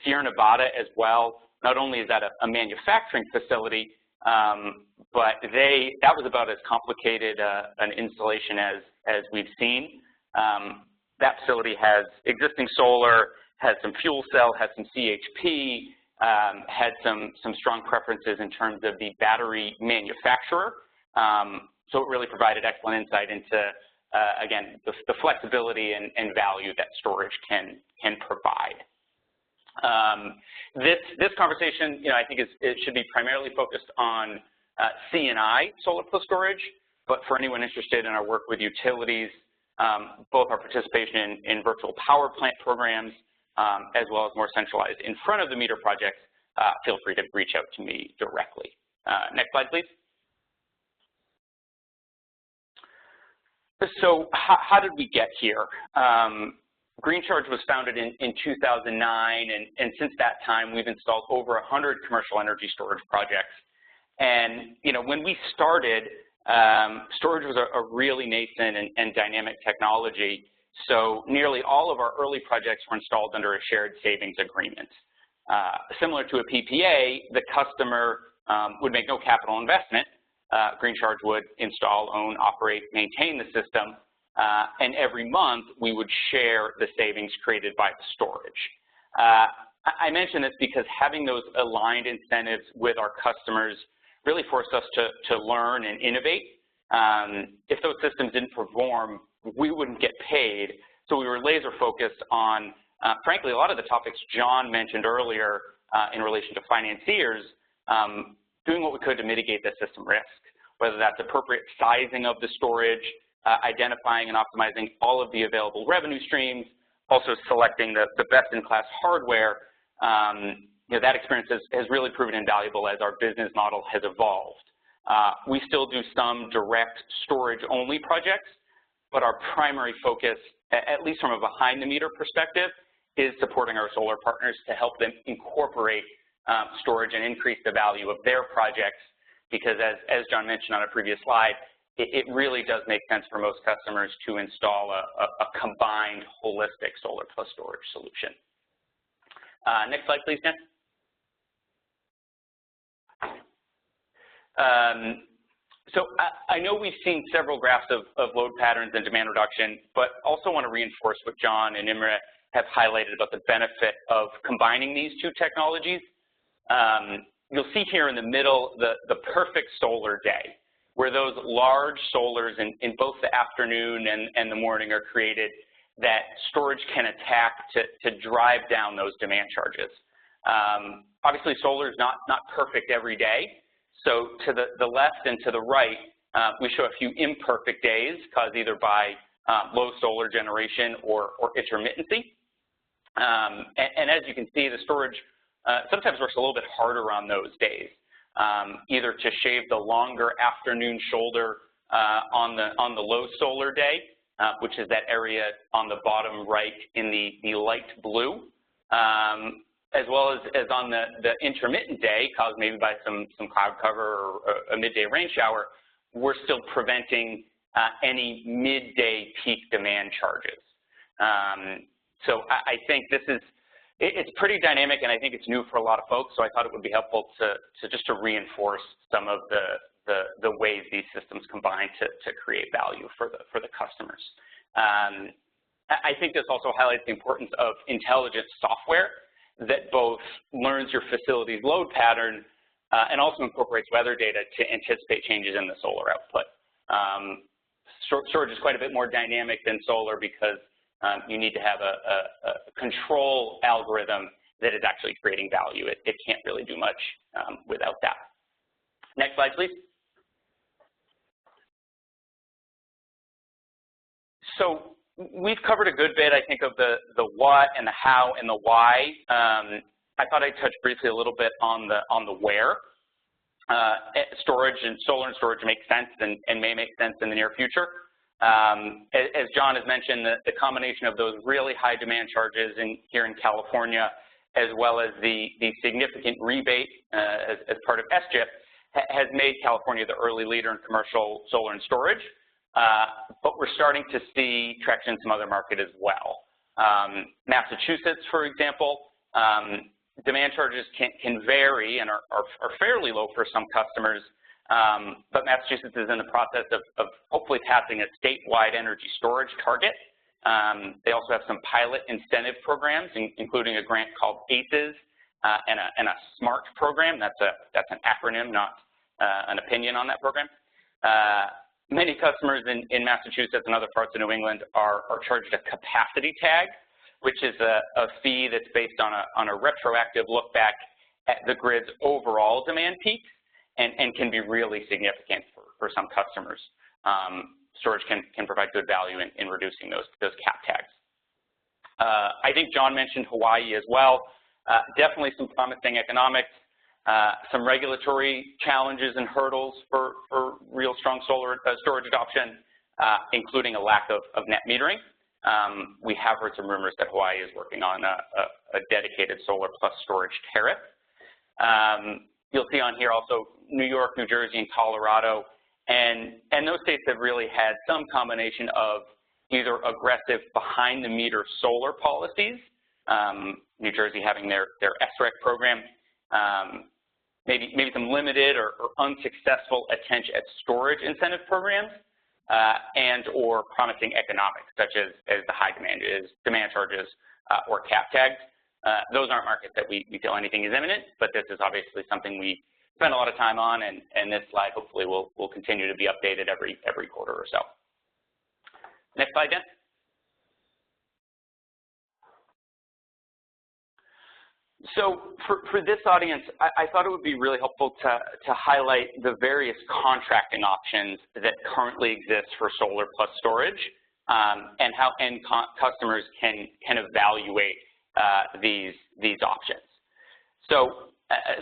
Sierra Nevada as well. Not only is that a manufacturing facility, but that was about as complicated an installation as we've seen. That facility has existing solar, has some fuel cell, has some CHP, had some strong preferences in terms of the battery manufacturer. So it really provided excellent insight into, again, the flexibility and value that storage can provide. This conversation, I think it should be primarily focused on C&I solar plus storage, but for anyone interested in our work with utilities, both our participation in virtual power plant programs, as well as more centralized in front of the meter projects, feel free to reach out to me directly. Next slide, please. So how did we get here? GreenCharge was founded in 2009, and since that time, we've installed over 100 commercial energy storage projects. And when we started, storage was a really nascent and dynamic technology, so nearly all of our early projects were installed under a shared savings agreement. Similar to a PPA, the customer would make no capital investment. GreenCharge would install, own, operate, maintain the system, and every month we would share the savings created by the storage. I mention this because having those aligned incentives with our customers really forced us to learn and innovate. If those systems didn't perform, we wouldn't get paid, so we were laser focused on, frankly, a lot of the topics John mentioned earlier in relation to financiers, doing what we could to mitigate the system risk, whether that's appropriate sizing of the storage, identifying and optimizing all of the available revenue streams, also selecting the best-in-class hardware. That experience has really proven invaluable as our business model has evolved. We still do some direct storage-only projects, but our primary focus, at least from a behind-the-meter perspective, is supporting our solar partners to help them incorporate storage and increase the value of their projects, because as John mentioned on a previous slide, it really does make sense for most customers to install a combined holistic solar plus storage solution. Next slide, please, Dan. So I know we've seen several graphs of load patterns and demand reduction, but also want to reinforce what John and Imre have highlighted about the benefit of combining these two technologies. You'll see here in the middle the perfect solar day, where those large solars in both the afternoon and the morning are created that storage can attack to drive down those demand charges. Obviously, solar is not perfect every day. So to the left and to the right, we show a few imperfect days caused either by low solar generation or intermittency. And as you can see, the storage sometimes works a little bit harder on those days, either to shave the longer afternoon shoulder on the low solar day, which is that area on the bottom right in the light blue, as well as on the intermittent day caused maybe by some cloud cover or a midday rain shower. We're still preventing any midday peak demand charges. So I think it's pretty dynamic, and I think it's new for a lot of folks, so I thought it would be helpful to reinforce some of the ways these systems combine to create value for the customers. I think this also highlights the importance of intelligent software that both learns your facility's load pattern and also incorporates weather data to anticipate changes in the solar output. Storage is quite a bit more dynamic than solar because you need to have a control algorithm that is actually creating value. It can't really do much without that. Next slide, please. So we've covered a good bit, I think, of the what and the how and the why. I thought I'd touch briefly a little bit on the where. Storage and solar and storage make sense and may make sense in the near future. As John has mentioned, the combination of those really high demand charges here in California, as well as the significant rebate as part of SGIP, has made California the early leader in commercial solar and storage. But we're starting to see traction in some other markets as well. Massachusetts, for example, demand charges can vary and are fairly low for some customers, but Massachusetts is in the process of hopefully passing a statewide energy storage target. They also have some pilot incentive programs, including a grant called ACES and a SMART program. That's an acronym, not an opinion on that program. Many customers in Massachusetts and other parts of New England are charged a capacity tag, which is a fee that's based on a retroactive look back at the grid's overall demand peaks and can be really significant for some customers. Storage can provide good value in reducing those cap tags. I think John mentioned Hawaii as well. definitely some promising economics, some regulatory challenges and hurdles for real strong solar storage adoption, including a lack of net metering. We have heard some rumors that Hawaii is working on a dedicated solar plus storage tariff. You'll see on here also New York, New Jersey, and Colorado, and those states have really had some combination of either aggressive behind-the-meter solar policies, New Jersey having their SREC program, maybe some limited or unsuccessful attention at storage incentive programs, and or promising economics, such as the high demand charges or cap tags. Those aren't markets that we feel anything is imminent, but this is obviously something we spend a lot of time on, and this slide hopefully will continue to be updated every quarter or so. Next slide, Dan. So for this audience, I thought it would be really helpful to highlight the various contracting options that currently exist for solar plus storage, and how end customers can evaluate these options. So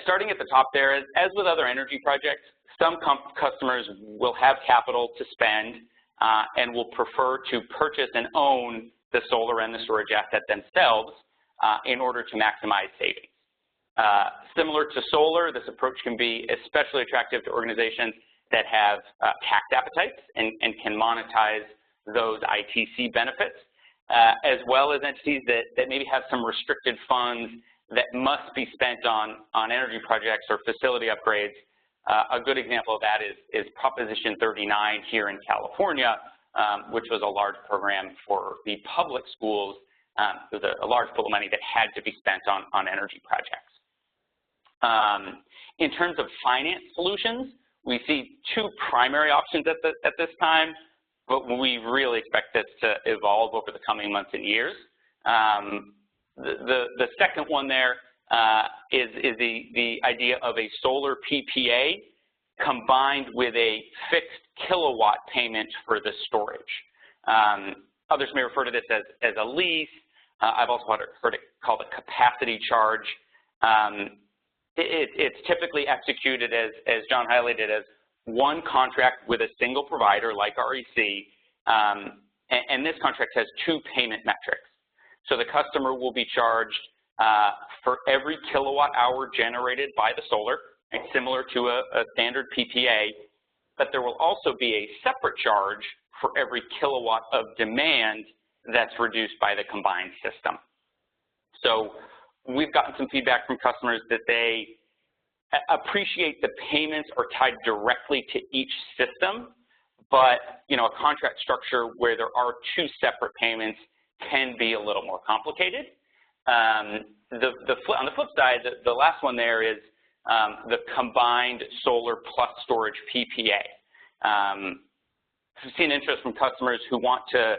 starting at the top there, as with other energy projects, some customers will have capital to spend and will prefer to purchase and own the solar and the storage asset themselves in order to maximize savings. Similar to solar, this approach can be especially attractive to organizations that have tax appetites and can monetize those ITC benefits, as well as entities that maybe have some restricted funds that must be spent on energy projects or facility upgrades. A good example of that is Proposition 39 here in California, which was a large program for the public schools. It was a large pool of money that had to be spent on energy projects. In terms of finance solutions, we see two primary options at this time, but we really expect this to evolve over the coming months and years. The second one there is the idea of a solar PPA combined with a fixed kilowatt payment for the storage. Others may refer to this as a lease. I've also heard it called a capacity charge. It's typically executed, as John highlighted, as one contract with a single provider like REC, and this contract has two payment metrics. So the customer will be charged for every kilowatt hour generated by the solar, similar to a standard PPA, but there will also be a separate charge for every kilowatt of demand that's reduced by the combined system. So we've gotten some feedback from customers that they appreciate the payments are tied directly to each system, but a contract structure where there are two separate payments can be a little more complicated. On the flip side, the last one there is the combined solar plus storage PPA. We've seen interest from customers who want to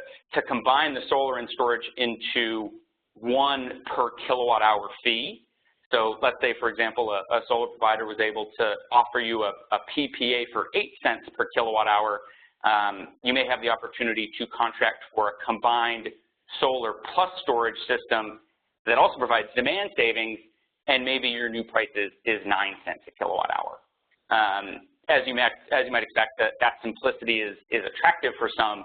combine the solar and storage into one per kilowatt hour fee. So let's say, for example, a solar provider was able to offer you a PPA for 8 cents per kilowatt hour. You may have the opportunity to contract for a combined solar plus storage system that also provides demand savings, and maybe your new price is 9 cents a kilowatt hour. As you might expect, that simplicity is attractive for some,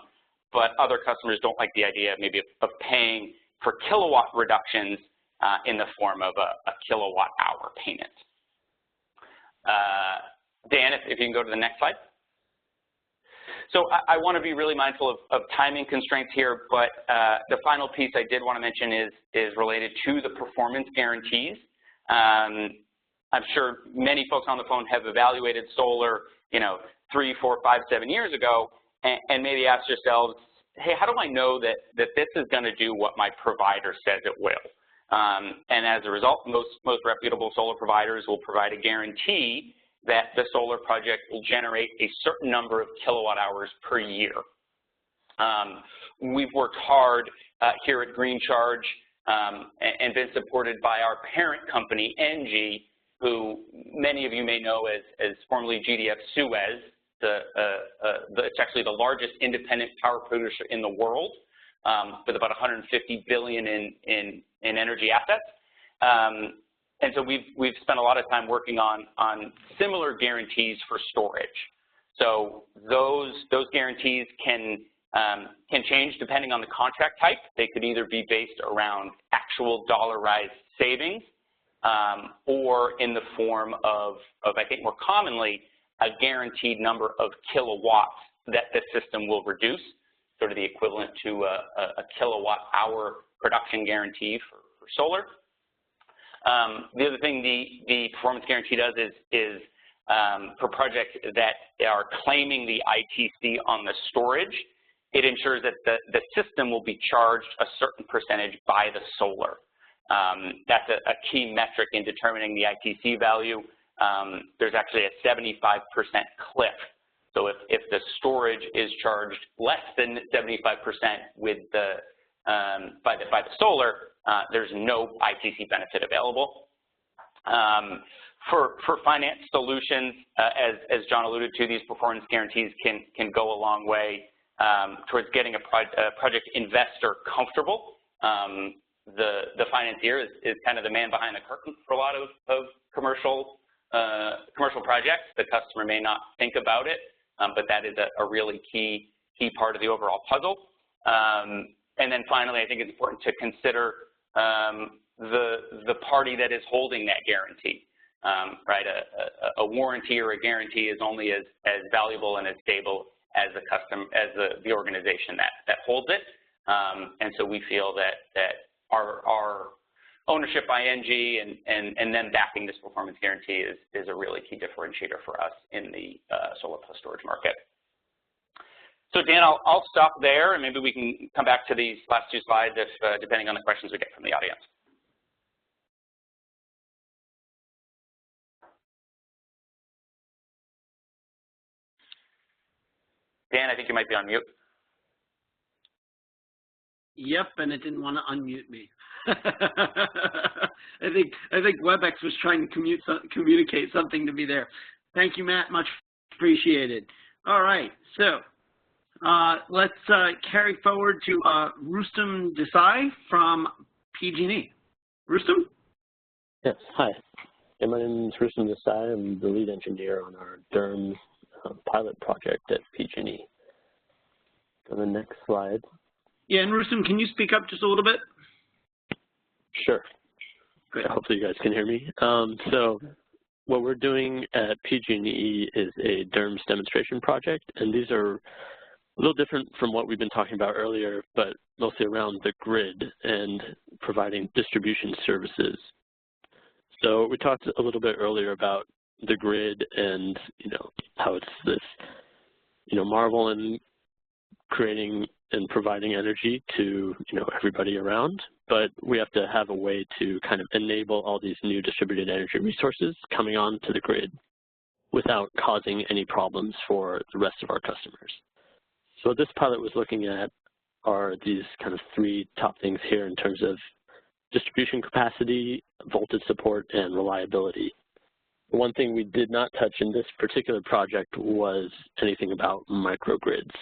but other customers don't like the idea maybe of paying for kilowatt reductions in the form of a kilowatt hour payment. Dan, if you can go to the next slide. So I want to be really mindful of timing constraints here, but the final piece I did want to mention is related to the performance guarantees. I'm sure many folks on the phone have evaluated solar, 3, 4, 5, 7 years ago, and maybe asked yourselves, hey, how do I know that this is going to do what my provider says it will? And as a result, most reputable solar providers will provide a guarantee that the solar project will generate a certain number of kilowatt hours per year. We've worked hard here at Green Charge and been supported by our parent company, ENGIE, who many of you may know as formerly GDF Suez. It's actually the largest independent power producer in the world, with about $150 billion in energy assets. And so we've spent a lot of time working on similar guarantees for storage. So those guarantees can change depending on the contract type. They could either be based around actual dollarized savings or in the form of I think more commonly, a guaranteed number of kilowatts that the system will reduce, sort of the equivalent to a kilowatt hour production guarantee for solar. The other thing the performance guarantee does is for projects that are claiming the ITC on the storage, it ensures that the system will be charged a certain percentage by the solar. That's a key metric in determining the ITC value. There's actually a 75% cliff. So if the storage is charged less than 75% with by the solar, there's no ITC benefit available. For finance solutions, as John alluded to, these performance guarantees can go a long way towards getting a project investor comfortable. The financier is kind of the man behind the curtain for a lot of commercial projects. The customer may not think about it, but that is a really key part of the overall puzzle. And then finally, I think it's important to consider the party that is holding that guarantee. Right, a warranty or a guarantee is only as valuable and as stable as the organization that holds it. And so we feel that our ownership by NG and then backing this performance guarantee is a really key differentiator for us in the solar plus storage market. So Dan, I'll stop there, and maybe we can come back to these last two slides if depending on the questions we get from the audience. Dan, I think you might be on mute. Yep, and it didn't want to unmute me. I think WebEx was trying to communicate something to me there. Thank you, Matt. Much appreciated. All right, so let's carry forward to Rustam Desai from PG&E. Rustam? Yes, hi. My name is Rustam Desai. I'm the lead engineer on our DERMS pilot project at PG&E. Go to the next slide. Yeah, and Rustam, can you speak up just a little bit? Sure. Great. Hopefully you guys can hear me. So what we're doing at PG&E is a DERMS demonstration project, and these are a little different from what we've been talking about earlier, but mostly around the grid and providing distribution services. So we talked a little bit earlier about the grid and, how it's this, marvel in creating and providing energy to, everybody around. But we have to have a way to kind of enable all these new distributed energy resources coming onto the grid without causing any problems for the rest of our customers. So what this pilot was looking at are these kind of three top things here in terms of distribution capacity, voltage support, and reliability. One thing we did not touch in this particular project was anything about microgrids.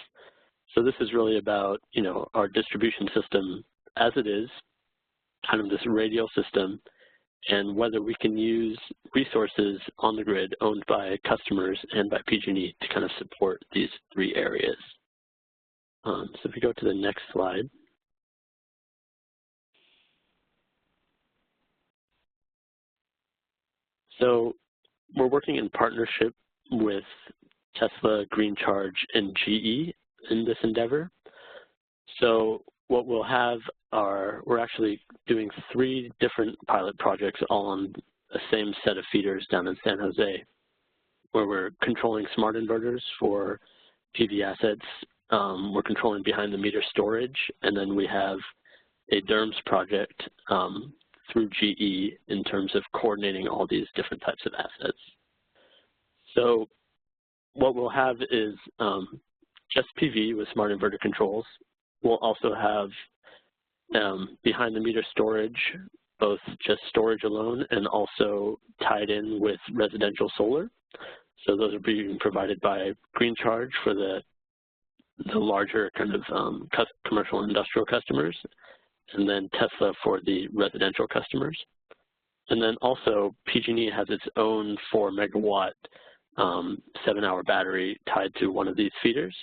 So this is really about, our distribution system as it is, kind of this radial system, and whether we can use resources on the grid owned by customers and by PG&E to kind of support these three areas. So if we go to the next slide. So we're working in partnership with Tesla, Green Charge, and GE in this endeavor. So what we'll have are, we're actually doing 3 different pilot projects all on the same set of feeders down in San Jose, where we're controlling smart inverters for PV assets. We're controlling behind the meter storage, and then we have a DERMS project through GE in terms of coordinating all these different types of assets. So what we'll have is just PV with smart inverter controls. We'll also have behind the meter storage, both just storage alone and also tied in with residential solar. So those are being provided by Green Charge for the larger kind of commercial and industrial customers, and then Tesla for the residential customers. And then also PG&E has its own 4 megawatt 7-hour battery tied to one of these feeders.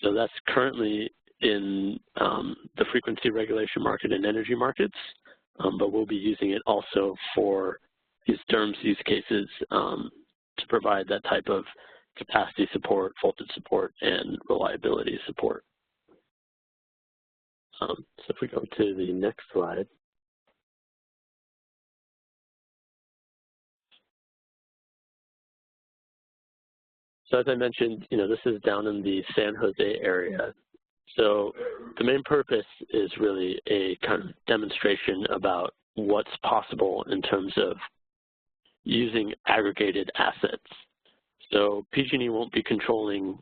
So that's currently in the frequency regulation market and energy markets, but we'll be using it also for these DERMS use cases to provide that type of capacity support, voltage support, and reliability support. So if we go to the next slide. So as I mentioned, this is down in the San Jose area. So the main purpose is really a kind of demonstration about what's possible in terms of using aggregated assets. So PG&E won't be controlling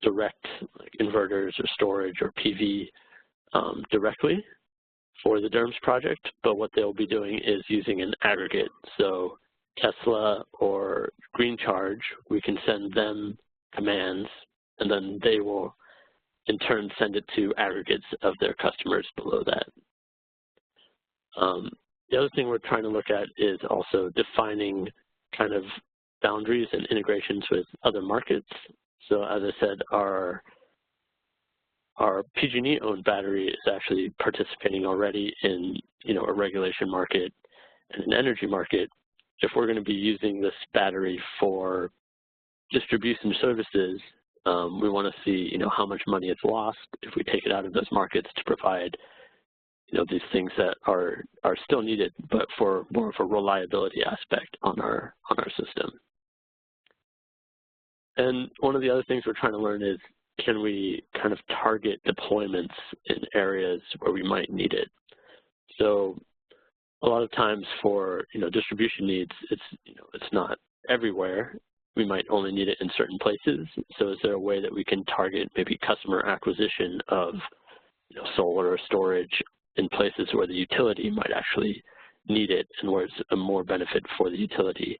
direct like inverters or storage or PV directly for the DERMS project, but what they'll be doing is using an aggregate. So Tesla or Green Charge, we can send them commands, and then they will in turn send it to aggregates of their customers below that. The other thing we're trying to look at is also defining kind of boundaries and integrations with other markets. So as I said, our PG&E-owned battery is actually participating already in a regulation market and an energy market. If we're going to be using this battery for distribution services, we want to see how much money it's lost if we take it out of those markets to provide these things that are still needed, but for more of a reliability aspect on our system. And one of the other things we're trying to learn is, can we kind of target deployments in areas where we might need it? So a lot of times for distribution needs, it's not everywhere. We might only need it in certain places. So is there a way that we can target maybe customer acquisition of solar or storage in places where the utility might actually need it and where it's a more benefit for the utility?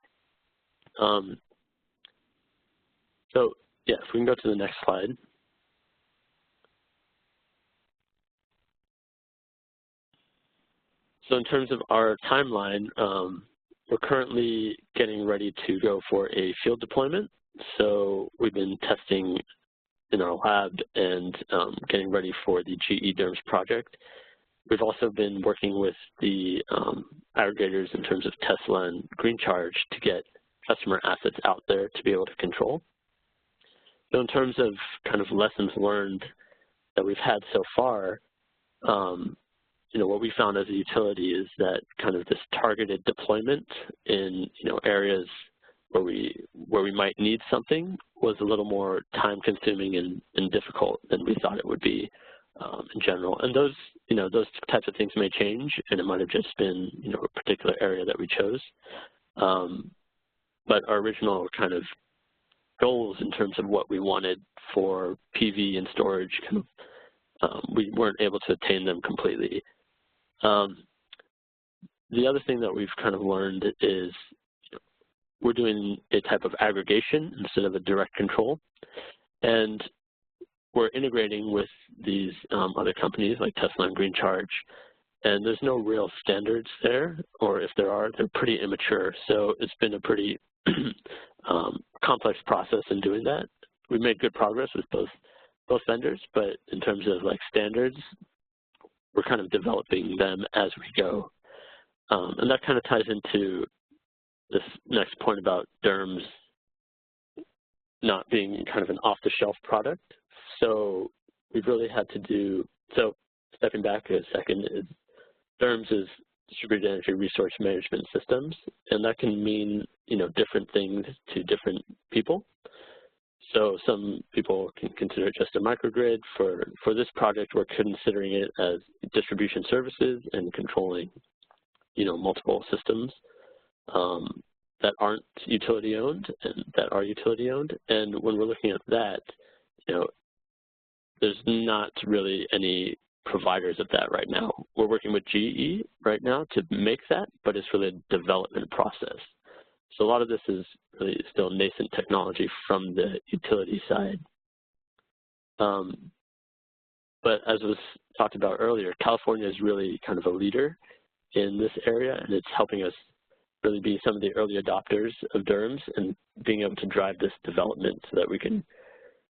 So yeah, if we can go to the next slide. So in terms of our timeline, we're currently getting ready to go for a field deployment. So we've been testing in our lab and getting ready for the GE DERMS project. We've also been working with the aggregators in terms of Tesla and Green Charge to get customer assets out there to be able to control. So in terms of kind of lessons learned that we've had so far, what we found as a utility is that kind of this targeted deployment in areas where we might need something was a little more time consuming and difficult than we thought it would be in general. And those types of things may change, and it might have just been a particular area that we chose. But our original kind of goals in terms of what we wanted for PV and storage, we weren't able to attain them completely. The other thing that we've kind of learned is we're doing a type of aggregation instead of a direct control, and we're integrating with these other companies like Tesla and Green Charge, and there's no real standards there, or if there are, they're pretty immature. So it's been a pretty complex process in doing that. We've made good progress with both vendors, but in terms of like standards, we're kind of developing them as we go. And that kind of ties into this next point about DERMS not being kind of an off-the-shelf product. So we've really had to do, so stepping back a second, DERMS is Distributed Energy Resource Management Systems, and that can mean, different things to different people. So some people can consider it just a microgrid. For this project, we're considering it as distribution services and controlling, multiple systems that aren't utility owned and that are utility owned. And when we're looking at that, there's not really any providers of that right now. We're working with GE right now to make that, but it's really a development process. So a lot of this is really still nascent technology from the utility side. But as was talked about earlier, California is really kind of a leader in this area, and it's helping us really be some of the early adopters of DERMS and being able to drive this development so that we can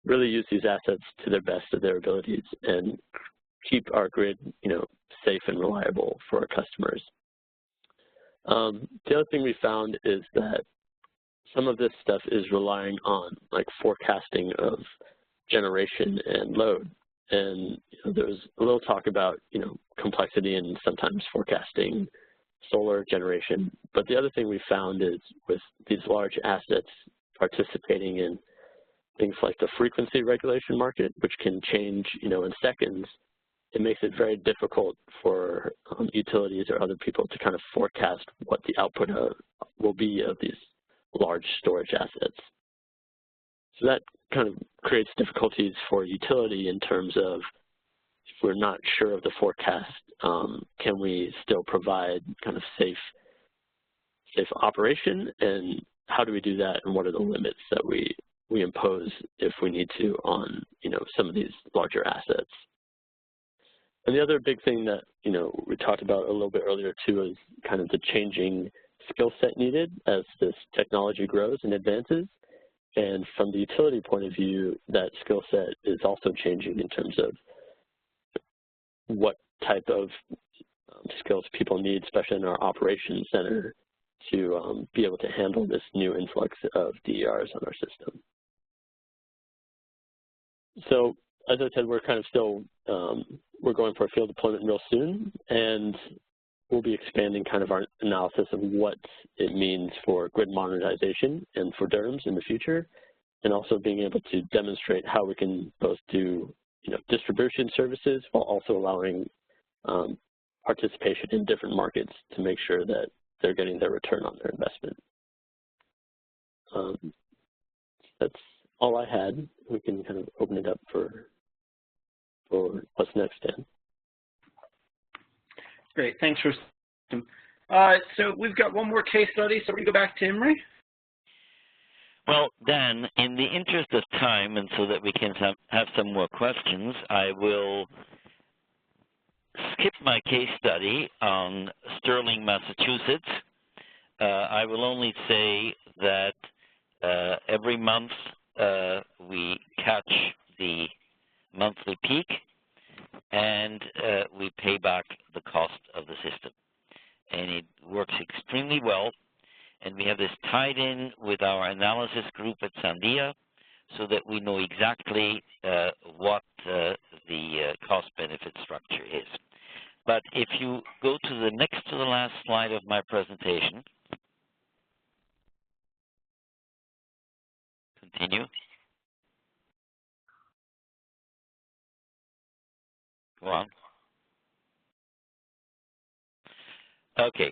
really use these assets to their best of their abilities and keep our grid, safe and reliable for our customers. The other thing we found is that some of this stuff is relying on like forecasting of generation and load. And there was a little talk about, complexity and sometimes forecasting solar generation. But the other thing we found is with these large assets participating in things like the frequency regulation market, which can change, in seconds, it makes it very difficult for utilities or other people to kind of forecast what the output will be of these large storage assets. So that kind of creates difficulties for utility in terms of if we're not sure of the forecast, can we still provide kind of safe operation, and how do we do that, and what are the limits that we impose if we need to on some of these larger assets. And the other big thing that we talked about a little bit earlier too is kind of the changing skill set needed as this technology grows and advances. And from the utility point of view, that skill set is also changing in terms of what type of skills people need, especially in our operations center, to be able to handle this new influx of DERs on our system. So as I said, we're kind of still, we're going for a field deployment real soon, and we'll be expanding kind of our analysis of what it means for grid modernization and for DERMS in the future, and also being able to demonstrate how we can both do distribution services while also allowing participation in different markets to make sure that they're getting their return on their investment. That's all I had. We can kind of open it up for what's next, Dan. Great, thanks for. So we've got one more case study, so we go back to Imre. Well, Dan, in the interest of time, and so that we can have some more questions, I will skip my case study on Sterling, Massachusetts. I will only say that every month we catch the monthly peak, and we pay back the cost of the system. And it works extremely well. And we have this tied in with our analysis group at Sandia so that we know exactly what the cost-benefit structure is. But if you go to the next to the last slide of my presentation, continue. Go on. Okay,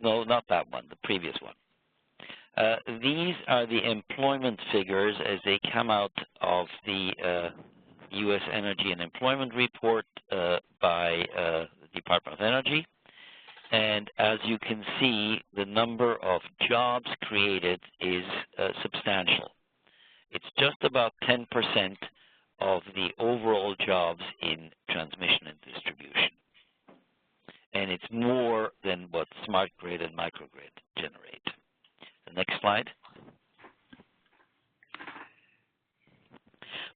no, not that one, the previous one. These are the employment figures as they come out of the U.S. Energy and Employment Report by the Department of Energy. And as you can see, the number of jobs created is substantial. It's just about 10% of the overall jobs in transmission and distribution. And it's more than what smart grid and microgrid generate. The next slide.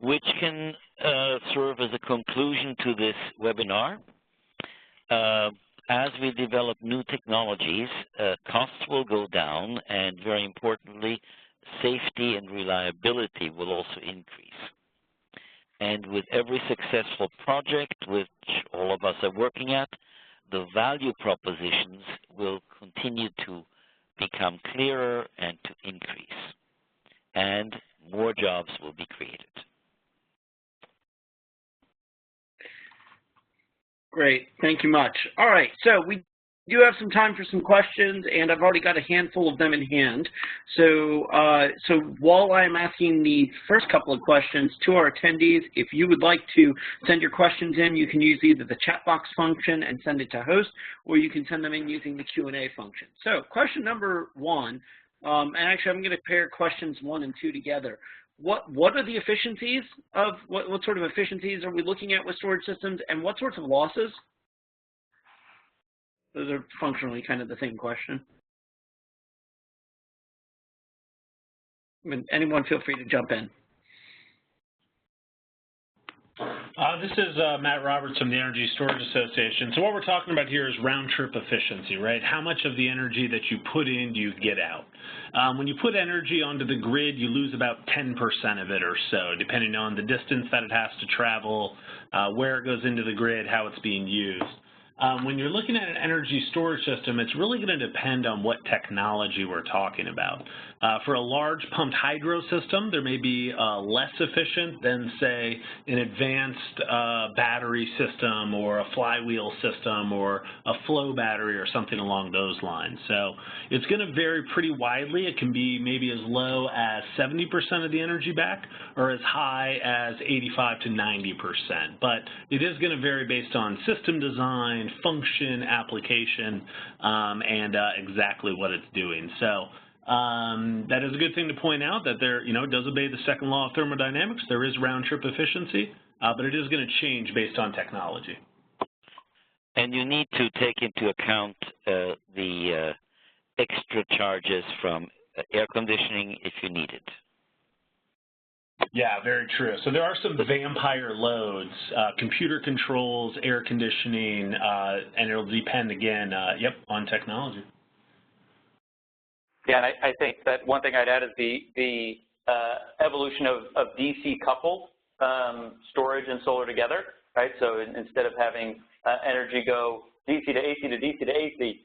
Which can serve as a conclusion to this webinar. As we develop new technologies, costs will go down, and very importantly, safety and reliability will also increase. And with every successful project, which all of us are working at, the value propositions will continue to become clearer and to increase. And more jobs will be created. Great, thank you much. All right, so we do have some time for some questions, and I've already got a handful of them in hand. So, while I'm asking the first couple of questions to our attendees, if you would like to send your questions in, you can use either the chat box function and send it to host, or you can send them in using the Q&A function. So, question number one, and actually I'm going to pair questions 1 and 2 together. What are the efficiencies of, what sort of efficiencies are we looking at with storage systems, and what sorts of losses? Those are functionally kind of the same question. I mean, anyone feel free to jump in. This is Matt Roberts from the Energy Storage Association. So what we're talking about here is round-trip efficiency, right? How much of the energy that you put in do you get out? When you put energy onto the grid, you lose about 10% of it or so, depending on the distance that it has to travel, where it goes into the grid, how it's being used. When you're looking at an energy storage system, it's really going to depend on what technology we're talking about. For a large pumped hydro system, there may be less efficient than, say, an advanced battery system or a flywheel system or a flow battery or something along those lines. So it's going to vary pretty widely. It can be maybe as low as 70% of the energy back or as high as 85 to 90%. But it is going to vary based on system design, function, application, and exactly what it's doing. So that is a good thing to point out that there, it does obey the second law of thermodynamics. There is round-trip efficiency, but it is going to change based on technology. And you need to take into account the extra charges from air conditioning if you need it. Yeah, very true. So there are some vampire loads, computer controls, air conditioning, and it'll depend again, on technology. Yeah, and I think that one thing I'd add is the evolution of DC coupled storage and solar together, right? So instead of having energy go DC to AC to DC to AC,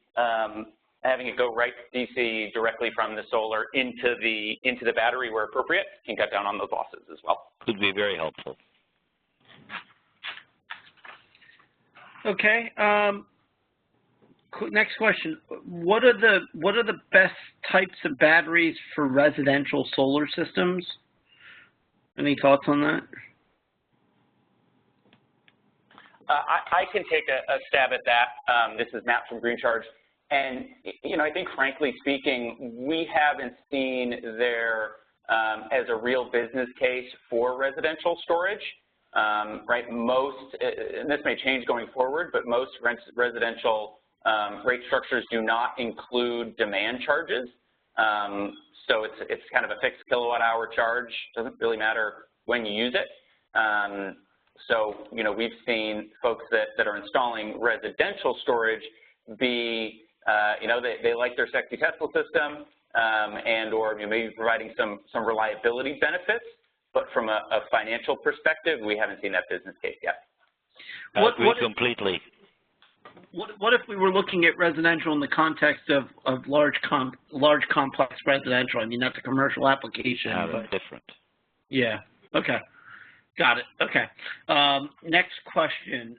having it go right DC directly from the solar into the battery where appropriate can cut down on those losses as well. Could be very helpful. Okay. Next question. What are the best types of batteries for residential solar systems? Any thoughts on that? I can take a stab at that. This is Matt from Green Charge. And, I think frankly speaking, we haven't seen there as a real business case for residential storage, right? Most, and this may change going forward, but most residential rate structures do not include demand charges. So it's kind of a fixed kilowatt hour charge. Doesn't really matter when you use it. So, we've seen folks that are installing residential storage be they like their sexy Tesla system and or maybe providing some reliability benefits, but from a financial perspective, we haven't seen that business case yet. I agree completely. What if we were looking at residential in the context of large complex residential? I mean, that's a commercial application. But different. Yeah. Okay. Got it. Okay. Next question.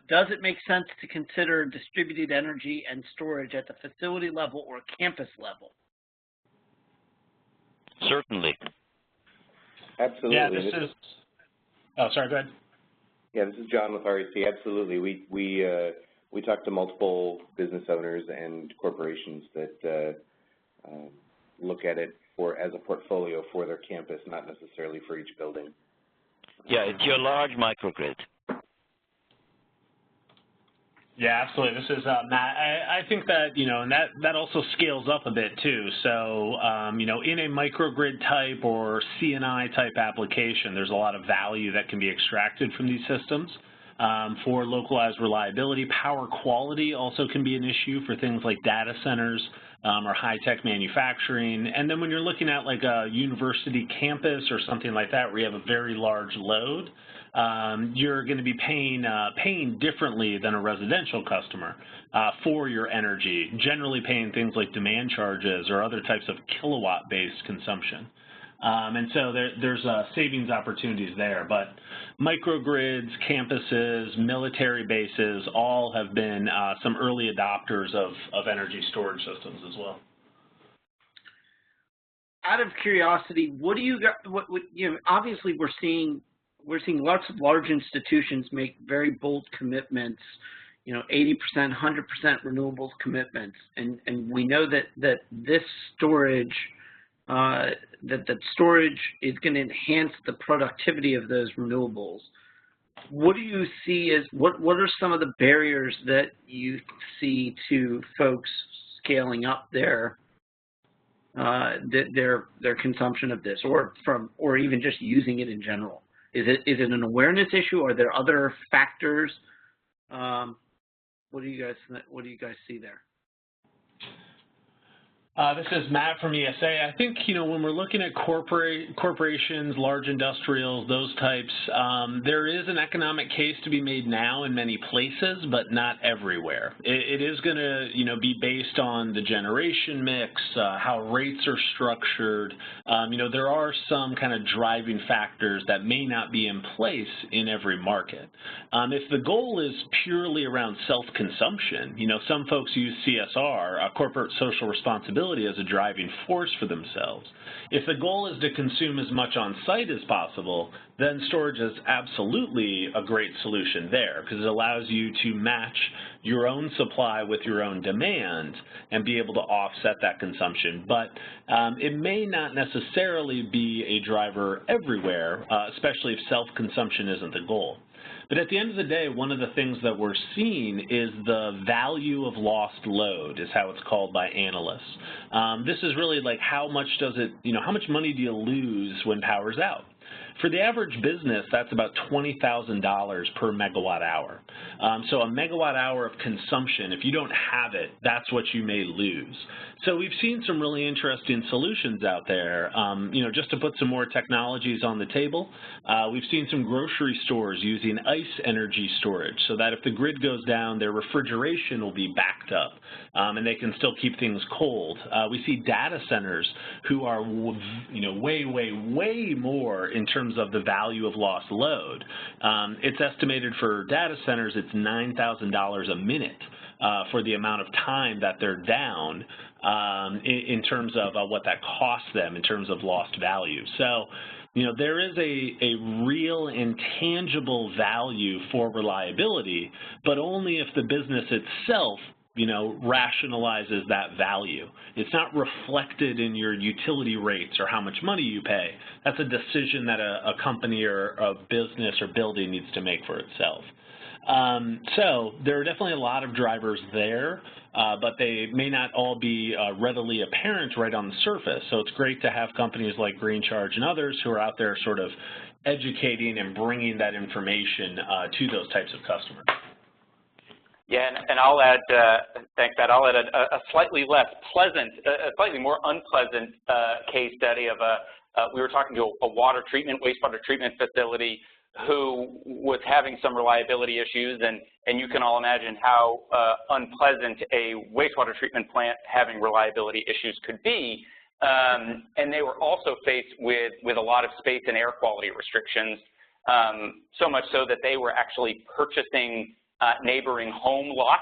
Does it make sense to consider distributed energy and storage at the facility level or campus level? Certainly. Absolutely. Yeah, this is. Oh, sorry. Go ahead. Yeah, this is John with REC. Absolutely. We talk to multiple business owners and corporations that look at it as a portfolio for their campus, not necessarily for each building. Yeah, it's your large microgrid. Yeah, absolutely. This is Matt. I think that, and that also scales up a bit too. So, in a microgrid type or CNI type application, there's a lot of value that can be extracted from these systems. For localized reliability, power quality also can be an issue for things like data centers or high-tech manufacturing. And then when you're looking at like a university campus or something like that where you have a very large load, you're going to be paying differently than a residential customer for your energy, generally paying things like demand charges or other types of kilowatt-based consumption. And so there's savings opportunities there. But microgrids, campuses, military bases all have been some early adopters of energy storage systems as well. Out of curiosity, what do you got? Obviously, we're seeing lots of large institutions make very bold commitments. 80%, 100% renewables commitments, and we know that this storage. That storage is going to enhance the productivity of those renewables. what do you see as, what are some of the barriers that you see to folks scaling up their consumption of this, or even just using it in general? Is it an awareness issue? Are there other factors? What do you guys see there? This is Matt from ESA. I think, when we're looking at corporations, large industrials, those types, there is an economic case to be made now in many places, but not everywhere. It is going to, be based on the generation mix, how rates are structured. There are some kind of driving factors that may not be in place in every market. If the goal is purely around self-consumption, some folks use CSR, corporate social responsibility, as a driving force for themselves. If the goal is to consume as much on site as possible, then storage is absolutely a great solution there, because it allows you to match your own supply with your own demand and be able to offset that consumption. But it may not necessarily be a driver everywhere, especially if self-consumption isn't the goal. But at the end of the day, one of the things that we're seeing is the value of lost load, is how it's called by analysts. This is really like how much does it, how much money do you lose when power's out? For the average business, that's about $20,000 per megawatt hour. So a megawatt hour of consumption, if you don't have it, that's what you may lose. So we've seen some really interesting solutions out there. Just to put some more technologies on the table, we've seen some grocery stores using ice energy storage so that if the grid goes down, their refrigeration will be backed up and they can still keep things cold. We see data centers who are, way more in terms of the value of lost load. It's estimated for data centers it's $9,000 a minute for the amount of time that they're down in terms of what that costs them in terms of lost value. So, there is a real and tangible value for reliability, but only if the business itself rationalizes that value. It's not reflected in your utility rates or how much money you pay. That's a decision that a company or a business or building needs to make for itself. So there are definitely a lot of drivers there, but they may not all be readily apparent right on the surface. So it's great to have companies like Green Charge and others who are out there sort of educating and bringing that information to those types of customers. Yeah, and I'll add, thanks, Matt. I'll add a slightly less pleasant, a slightly more unpleasant case study of we were talking to a wastewater treatment facility who was having some reliability issues, and you can all imagine how unpleasant a wastewater treatment plant having reliability issues could be. And they were also faced with a lot of space and air quality restrictions, so much so that they were actually purchasing neighboring home lots,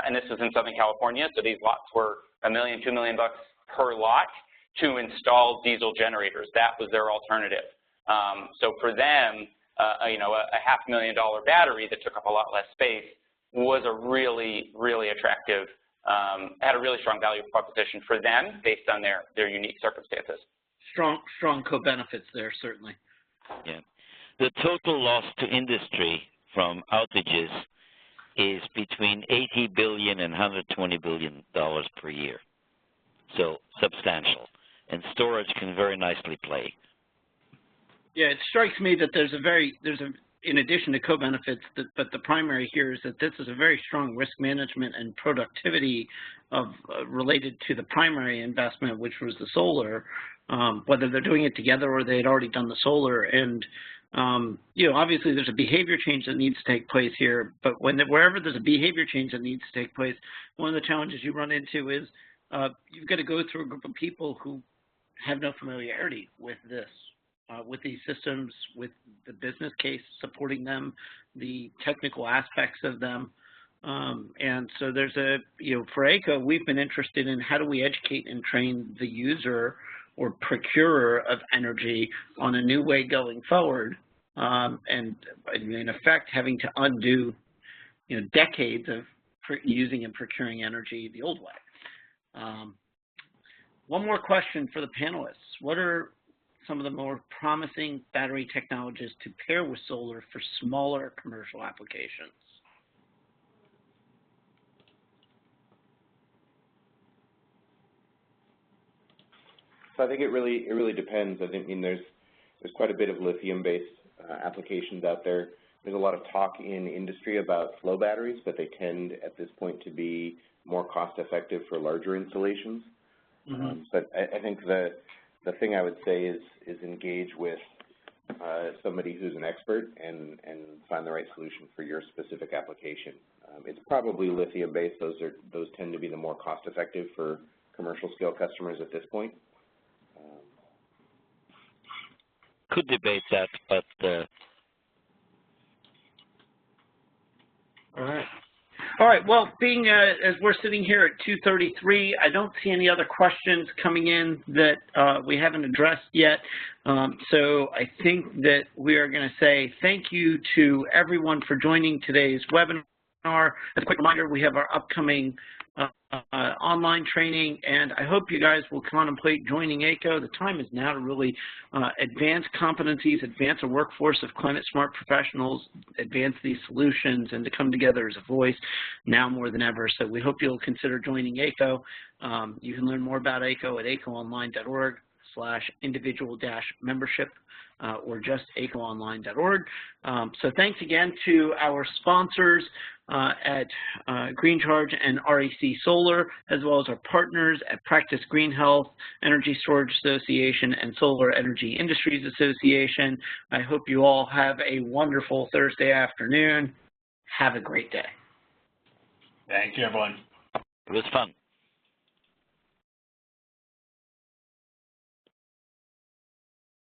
and this is in Southern California, so these lots were $1 million, $2 million per lot to install diesel generators. That was their alternative. So for them, a $500,000 battery that took up a lot less space was a really, really attractive, had a really strong value proposition for them based on their unique circumstances. Strong co-benefits there, certainly. Yeah. The total loss to industry from outages is between $80 billion and $120 billion per year. So substantial. And storage can very nicely play. Yeah, it strikes me that in addition to co-benefits, but the primary here is that this is a very strong risk management and productivity related to the primary investment, which was the solar, whether they're doing it together or they had already done the solar. And obviously there's a behavior change that needs to take place here, but wherever there's a behavior change that needs to take place, one of the challenges you run into is you've got to go through a group of people who have no familiarity with this, with these systems, with the business case supporting them, the technical aspects of them. And so there's for ACO, we've been interested in how do we educate and train the user or procurer of energy on a new way going forward, and in effect having to undo decades of using and procuring energy the old way. One more question for the panelists. What are some of the more promising battery technologies to pair with solar for smaller commercial applications. So I think it really depends. I mean, there's quite a bit of lithium-based applications out there. There's a lot of talk in industry about flow batteries, but they tend at this point to be more cost-effective for larger installations. But I think the thing I would say is engage with somebody who's an expert and find the right solution for your specific application. It's probably lithium-based. Those tend to be the more cost-effective for commercial scale customers at this point. Could debate that, but All right. Well, being as we're sitting here at 2:33, I don't see any other questions coming in that we haven't addressed yet. So I think that we are going to say thank you to everyone for joining today's webinar. As a quick reminder, we have our upcoming online training, and I hope you guys will contemplate joining ACO. The time is now to really advance competencies, advance a workforce of climate-smart professionals, advance these solutions, and to come together as a voice now more than ever. So we hope you'll consider joining ACO. You can learn more about ACO at acoonline.org/individual-membership. Or just acoonline.org. So thanks again to our sponsors at Green Charge and REC Solar, as well as our partners at Practice Green Health, Energy Storage Association, and Solar Energy Industries Association. I hope you all have a wonderful Thursday afternoon. Have a great day. Thank you, everyone. it was fun.